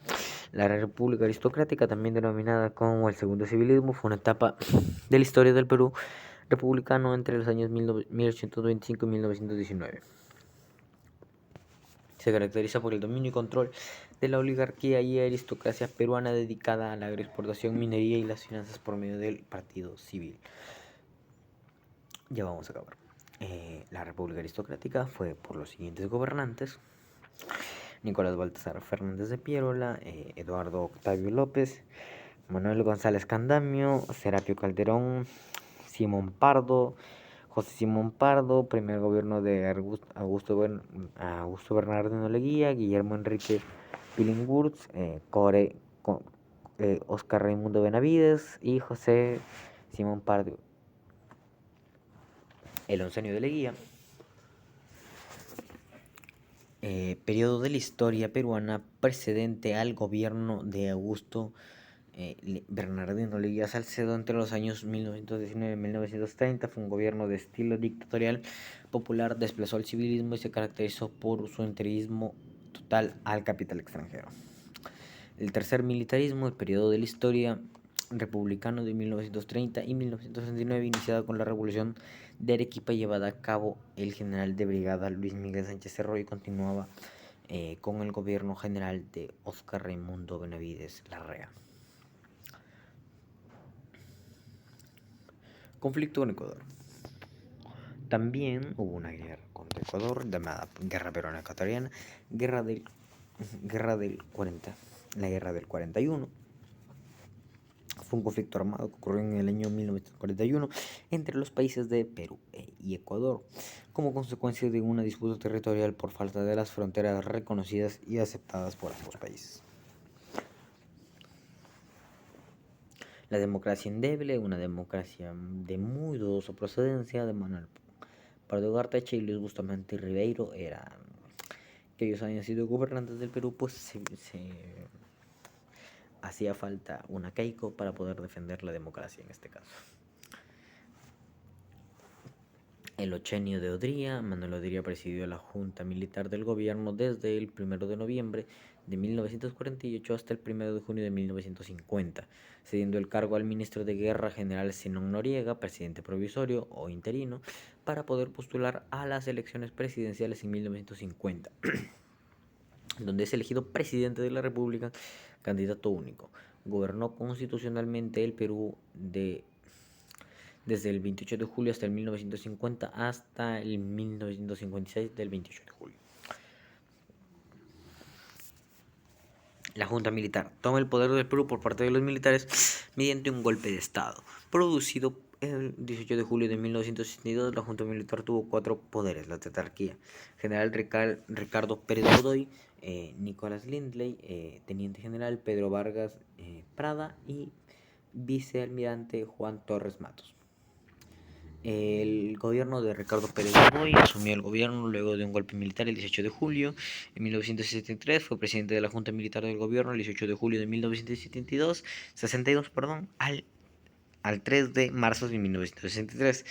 La República Aristocrática, también denominada como el segundo civilismo, fue una etapa de la historia del Perú republicano entre los años 1825 y 1919. Se caracteriza por el dominio y control de la oligarquía y aristocracia peruana dedicada a la agroexportación, minería y las finanzas por medio del Partido Civil. Ya vamos a acabar. La República Aristocrática fue por los siguientes gobernantes: Nicolás Baltasar Fernández de Pierola, Eduardo Octavio López, Manuel González Candamio, Serapio Calderón, Simón Pardo, José Simón Pardo, primer gobierno de Augusto Bernardino Leguía, Guillermo Enrique Billinghurst, Oscar Raimundo Benavides y José Simón Pardo. El oncenio de Leguía. Periodo de la historia peruana precedente al gobierno de Augusto Bernardino Leguía Salcedo entre los años 1919 y 1930. Fue un gobierno de estilo dictatorial popular, desplazó al civilismo y se caracterizó por su entreguismo total al capital extranjero. El tercer militarismo, el periodo de la historia republicano de 1930 y 1969, iniciada con la revolución de Arequipa llevada a cabo el general de brigada Luis Miguel Sánchez Cerro, y continuaba con el gobierno general de Oscar Raimundo Benavides Larrea. Conflicto con Ecuador. También hubo una guerra contra Ecuador llamada Guerra Peruana Ecuatoriana, la Guerra del 41. Fue un conflicto armado que ocurrió en el año 1941 entre los países de Perú y Ecuador, como consecuencia de una disputa territorial por falta de las fronteras reconocidas y aceptadas por ambos países. La democracia endeble, una democracia de muy dudosa procedencia de Manuel Pardo Garteche y Luis Bustamante Ribeiro, que ellos habían sido gobernantes del Perú, pues se hacía falta una Keiko para poder defender la democracia en este caso. El ochenio de Odría. Manuel Odría presidió la Junta Militar del Gobierno desde el 1 de noviembre de 1948 hasta el 1 de junio de 1950, cediendo el cargo al ministro de Guerra general Zenón Noriega, presidente provisorio o interino, para poder postular a las elecciones presidenciales en 1950, donde es elegido presidente de la República, candidato único. Gobernó constitucionalmente el Perú desde el 28 de julio hasta el 1950 hasta el 1956 del 28 de julio. La Junta Militar toma el poder del Perú por parte de los militares mediante un golpe de Estado producido el 18 de julio de 1962. La Junta Militar tuvo 4 poderes: la tetrarquía: General Ricardo Pérez Godoy, Nicolás Lindley, Teniente General Pedro Vargas Prada y Vicealmirante Juan Torres Matos. El gobierno de Ricardo Pérez Godoy asumió el gobierno luego de un golpe militar el 18 de julio de 1963. Fue presidente de la Junta Militar del Gobierno el 18 de julio de 1962, al 3 de marzo de 1963.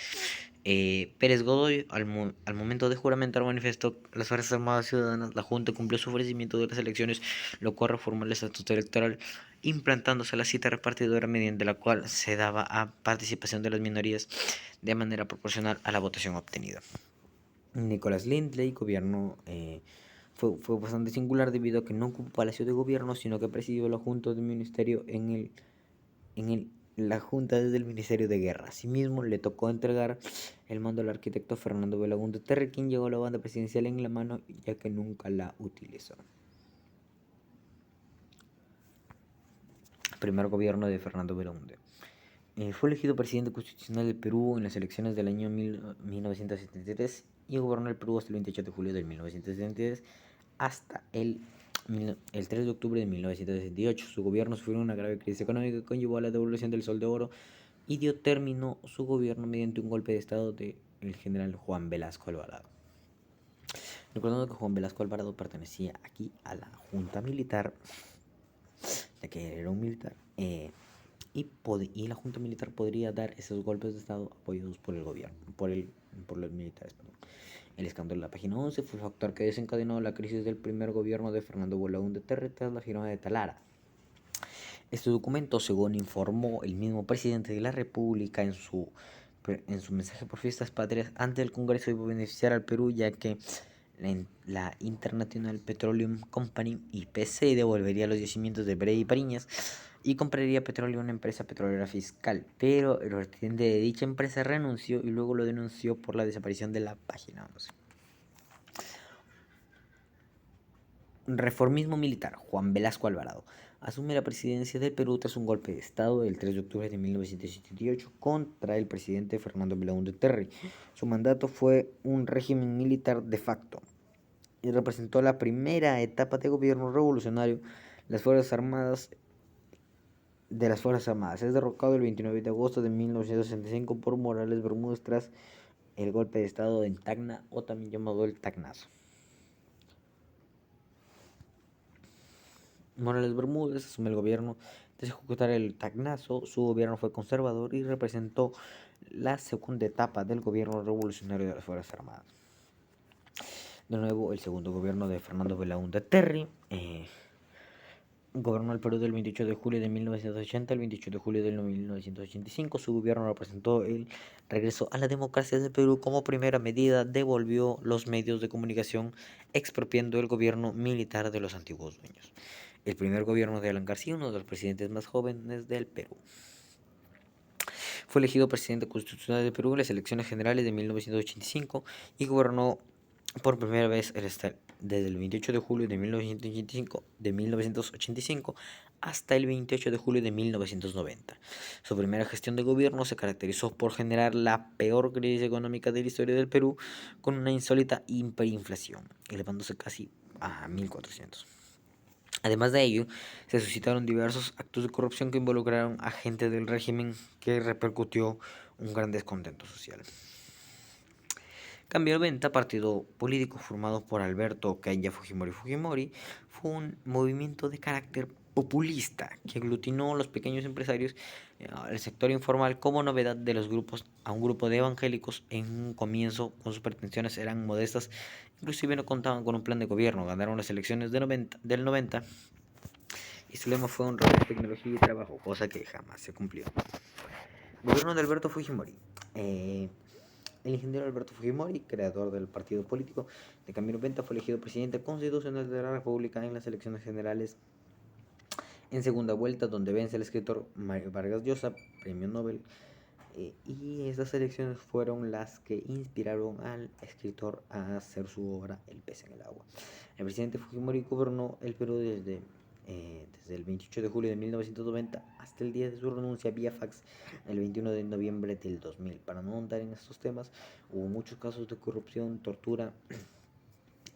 Pérez Godoy, al momento de juramentar, manifestó: las Fuerzas Armadas Ciudadanas, la Junta cumplió su ofrecimiento de las elecciones, lo cual reformó el estatuto electoral implantándose la cita repartidora mediante la cual se daba a participación de las minorías de manera proporcional a la votación obtenida. Nicholas Lindley fue bastante singular debido a que no ocupó palacio de gobierno, sino que presidió la junta del ministerio la junta desde el Ministerio de Guerra. Asimismo, le tocó entregar el mando al arquitecto Fernando Belaúnde Terry, quien llevó la banda presidencial en la mano, ya que nunca la utilizó. Primer gobierno de Fernando Belaúnde. Fue elegido presidente constitucional del Perú en las elecciones del año 1973 y gobernó el Perú hasta el 28 de julio de 1973 hasta el 3 de octubre de 1968. Su gobierno sufrió una grave crisis económica que conllevó a la devolución del Sol de Oro y dio término su gobierno mediante un golpe de estado del general Juan Velasco Alvarado. Recordando que Juan Velasco Alvarado pertenecía aquí a la Junta Militar, ya que era un militar, y la Junta Militar podría dar esos golpes de estado apoyados por el gobierno, por los militares. El escándalo de la página 11 fue el factor que desencadenó la crisis del primer gobierno de Fernando Belaúnde Terry tras la firma de Talara. Este documento, según informó el mismo presidente de la República en su mensaje por fiestas patrias ante el Congreso, iba a beneficiar al Perú, ya que la International Petroleum Company, IPC, devolvería los yacimientos de Brey y Pariñas y compraría petróleo a una empresa petrolera fiscal, pero el presidente de dicha empresa renunció y luego lo denunció por la desaparición de la página 11. Reformismo militar. Juan Velasco Alvarado asume la presidencia del Perú tras un golpe de estado el 3 de octubre de 1978 contra el presidente Fernando Belaúnde Terry. Su mandato fue un régimen militar de facto y representó la primera etapa de gobierno revolucionario de las Fuerzas Armadas. Es derrocado el 29 de agosto de 1965 por Morales Bermúdez tras el golpe de estado en Tacna, o también llamado el Tacnazo. Morales Bermúdez asume el gobierno tras ejecutar el Tacnazo. Su gobierno fue conservador y representó la segunda etapa del gobierno revolucionario de las Fuerzas Armadas. De nuevo, el segundo gobierno de Fernando Belaúnde Terry gobernó el Perú del 28 de julio de 1980 al 28 de julio de 1985. Su gobierno representó el regreso a la democracia del Perú. Como primera medida, devolvió los medios de comunicación, expropiando el gobierno militar de los antiguos dueños. El primer gobierno de Alan García, uno de los presidentes más jóvenes del Perú. Fue elegido presidente constitucional del Perú en las elecciones generales de 1985 y gobernó por primera vez desde el 28 de julio de 1985 hasta el 28 de julio de 1990. Su primera gestión de gobierno se caracterizó por generar la peor crisis económica de la historia del Perú, con una insólita hiperinflación, elevándose casi a 1400. Además de ello, se suscitaron diversos actos de corrupción que involucraron a gente del régimen, que repercutió un gran descontento social. Cambio de Venta, partido político formado por Alberto Keiya Fujimori, fue un movimiento de carácter populista que aglutinó a los pequeños empresarios, al sector informal, como novedad de los grupos a un grupo de evangélicos. En un comienzo, con sus pretensiones eran modestas, inclusive no contaban con un plan de gobierno. Ganaron las elecciones del 90 y su lema fue honrar tecnología y trabajo, cosa que jamás se cumplió. Gobierno de Alberto Fujimori. El ingeniero Alberto Fujimori, creador del partido político de Cambio 90, fue elegido presidente constitucional de la República en las elecciones generales en segunda vuelta, donde vence al escritor Mario Vargas Llosa, premio Nobel, y estas elecciones fueron las que inspiraron al escritor a hacer su obra El pez en el agua. El presidente Fujimori gobernó el Perú desde el 28 de julio de 1990 hasta el día de su renuncia vía fax el 21 de noviembre del 2000. Para no ahondar en estos temas, hubo muchos casos de corrupción, tortura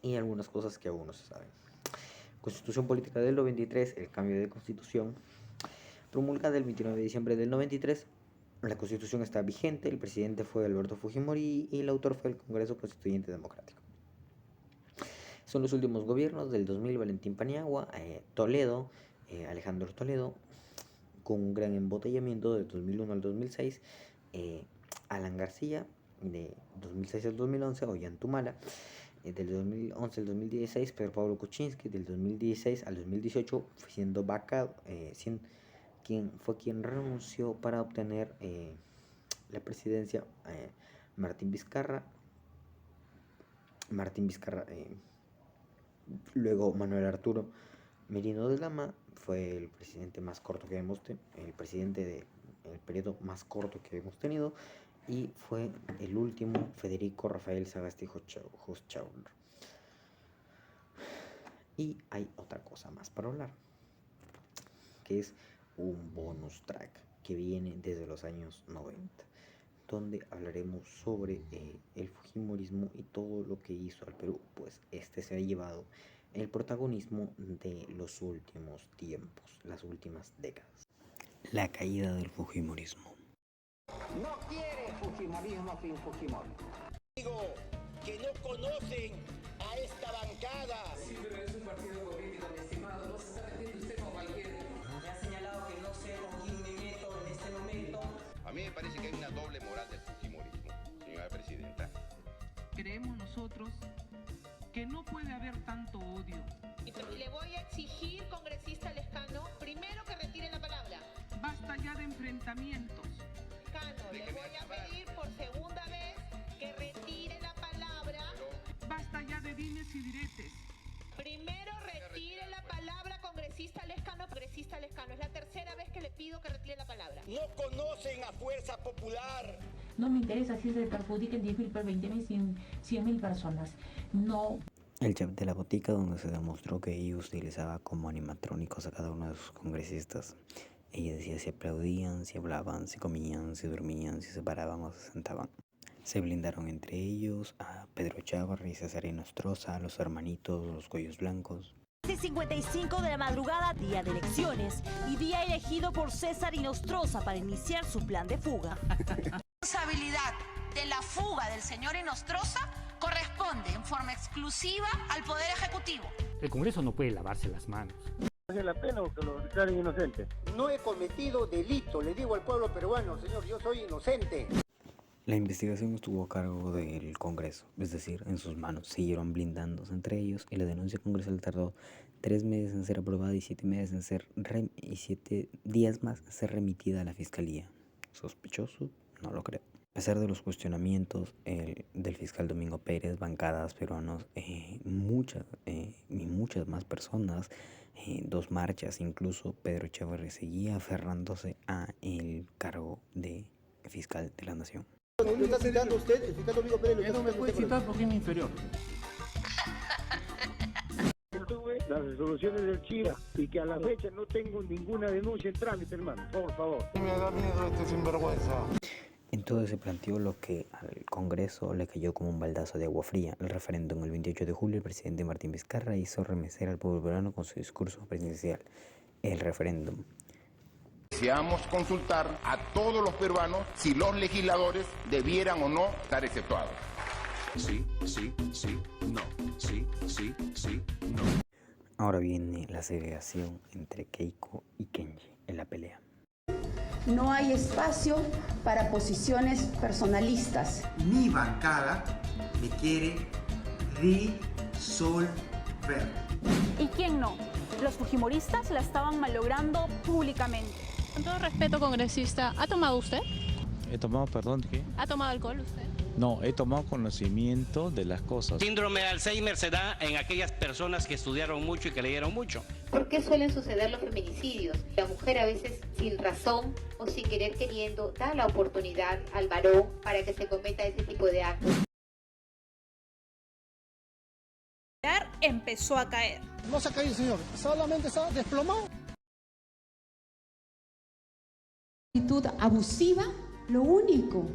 y algunas cosas que aún no se saben. Constitución Política del 93, el cambio de constitución, promulgada el 29 de diciembre del 93. La constitución está vigente, el presidente fue Alberto Fujimori y el autor fue el Congreso Constituyente Democrático. Son los últimos gobiernos del 2000, Valentín Paniagua, Toledo, Alejandro Toledo, con un gran embotellamiento de 2001 al 2006, Alan García, de 2006 al 2011, Ollantumala, del 2011 al 2016, Pedro Pablo Kuczynski. Del 2016 al 2018 fue siendo vacado, quien renunció para obtener la presidencia Martín Vizcarra. Luego Manuel Arturo Merino de Lama fue el presidente más corto que hemos tenido, el periodo más corto que hemos tenido, y fue el último Federico Rafael Sagasti Hochschild. Y hay otra cosa más para hablar, que es un bonus track que viene desde los años 90, donde hablaremos sobre el fujimorismo y todo lo que hizo al Perú, pues este se ha llevado el protagonismo de los últimos tiempos, las últimas décadas. La caída del fujimorismo. No quiere fujimorismo sin Fujimori. Digo que no conocen a esta bancada. Sí, pero es un partido político, mi estimado. No se está metiendo usted con cualquiera. Me ha señalado que no sé con quién me meto en este momento. A mí me parece que hay una doble moral del fujimorismo, señora presidenta. Creemos nosotros que no puede haber tanto odio. Le voy a exigir, congresista Lescano, primero que retire la palabra. Basta ya de enfrentamientos. Lescano, le voy a pedir por segunda vez que retire la palabra. Basta ya de dimes y diretes. Primero retire la palabra, congresista Lescano. Congresista Lescano, es la tercera vez que le pido que retire la palabra. No conocen a Fuerza Popular. No me interesa si se perjudiquen 10.000, 20.000, 100.000 personas. No. El chat de la botica, donde se demostró que ella utilizaba como animatrónicos a cada uno de sus congresistas. Ella decía si aplaudían, si hablaban, si comían, si dormían, si se paraban o se sentaban. Se blindaron entre ellos a Pedro Chávarri, César Inostroza, a los hermanitos, los cuellos blancos. 55 de la madrugada, día de elecciones, y día elegido por César Inostroza para iniciar su plan de fuga. La responsabilidad de la fuga del señor Inostroza corresponde en forma exclusiva al Poder Ejecutivo. El Congreso no puede lavarse las manos. ¿Vale la pena o que lo declaren inocente? No he cometido delito, le digo al pueblo peruano, señor, yo soy inocente. La investigación estuvo a cargo del Congreso, es decir, en sus manos. Siguieron blindándose entre ellos y la denuncia congresal tardó 3 meses en ser aprobada y 7 días más en ser remitida a la Fiscalía. ¿Sospechoso? No lo creo. A pesar de los cuestionamientos del fiscal Domingo Pérez, bancadas peruanos, muchas más personas, 2 marchas, incluso Pedro Chávarri seguía aferrándose a el cargo de fiscal de la nación. ¿Lo está citando usted? El fiscal Domingo Pérez No me puede citar porque es mi inferior. Tuve las resoluciones del CHIA y que a la fecha no tengo ninguna denuncia en trámite, hermano. Por favor. Me da miedo este sinvergüenza. Entonces se planteó lo que al Congreso le cayó como un baldazo de agua fría. El referéndum el 28 de julio, el presidente Martín Vizcarra hizo remecer al pueblo peruano con su discurso presidencial. El referéndum. Deseamos consultar a todos los peruanos si los legisladores debieran o no estar exceptuados. Sí, no. Sí, no. Ahora viene la segregación entre Keiko y Kenji en la pelea. No hay espacio para posiciones personalistas. Mi bancada me quiere disolver. ¿Y quién no? Los fujimoristas la estaban malogrando públicamente. Con todo respeto, congresista, ¿ha tomado usted? He tomado, perdón, ¿qué? ¿Ha tomado alcohol usted? No, he tomado conocimiento de las cosas. Síndrome de Alzheimer se da en aquellas personas que estudiaron mucho y que leyeron mucho. ¿Por qué suelen suceder los feminicidios? La mujer a veces sin razón o sin querer queriendo da la oportunidad al varón para que se cometa ese tipo de actos. Empezó a caer. No se ha caído, señor, solamente se ha desplomado. Actitud abusiva, lo único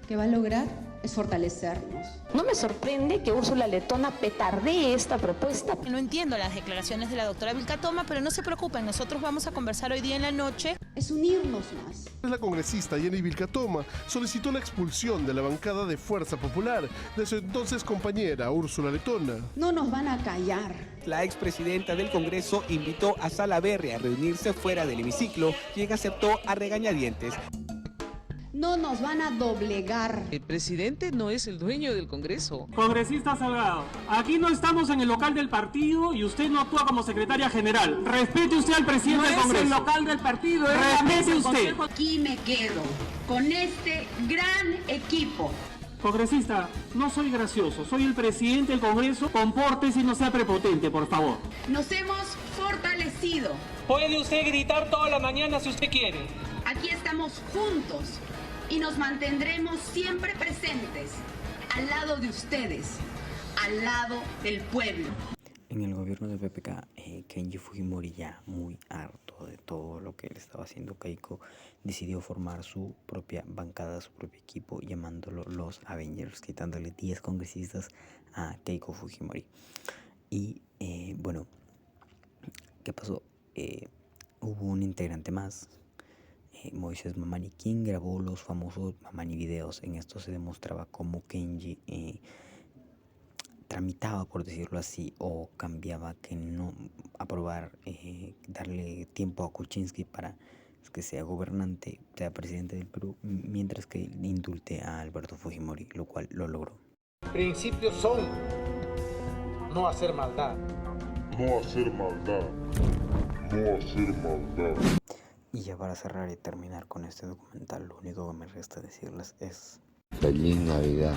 que va a lograr es fortalecernos. No me sorprende que Úrsula Letona petardee esta propuesta. No entiendo las declaraciones de la doctora Vilcatoma, pero no se preocupen, nosotros vamos a conversar hoy día en la noche. Es unirnos más. La congresista Jenny Vilcatoma solicitó la expulsión de la bancada de Fuerza Popular de su entonces compañera Úrsula Letona. No nos van a callar. La expresidenta del Congreso invitó a Salaverry a reunirse fuera del hemiciclo, quien aceptó a regañadientes. no nos van a doblegar. El presidente no es el dueño del Congreso. Congresista Salgado, aquí no estamos en el local del partido y usted no actúa como secretaria general. Respete usted al presidente del Congreso. No es el local del partido, respete usted. Aquí me quedo con este gran equipo. Congresista, no soy gracioso, soy el presidente del Congreso. Compórtese y no sea prepotente, por favor. Nos hemos fortalecido. Puede usted gritar toda la mañana si usted quiere. Aquí estamos juntos y nos mantendremos siempre presentes, al lado de ustedes, al lado del pueblo. En el gobierno de PPK, Kenji Fujimori, ya muy harto de todo lo que le estaba haciendo Keiko, decidió formar su propia bancada, su propio equipo, llamándolo los Avengers, quitándole 10 congresistas a Keiko Fujimori. Y bueno, ¿qué pasó? Hubo un integrante más, Moisés Mamani, quien grabó los famosos Mamani videos. En esto se demostraba cómo Kenji tramitaba, por decirlo así, o cambiaba que no aprobar, darle tiempo a Kuczynski para que sea gobernante, sea presidente del Perú, mientras que indulte a Alberto Fujimori, lo cual lo logró. Principios son no hacer maldad. No hacer maldad. No hacer maldad. Y ya para cerrar y terminar con este documental, lo único que me resta decirles es: Feliz Navidad.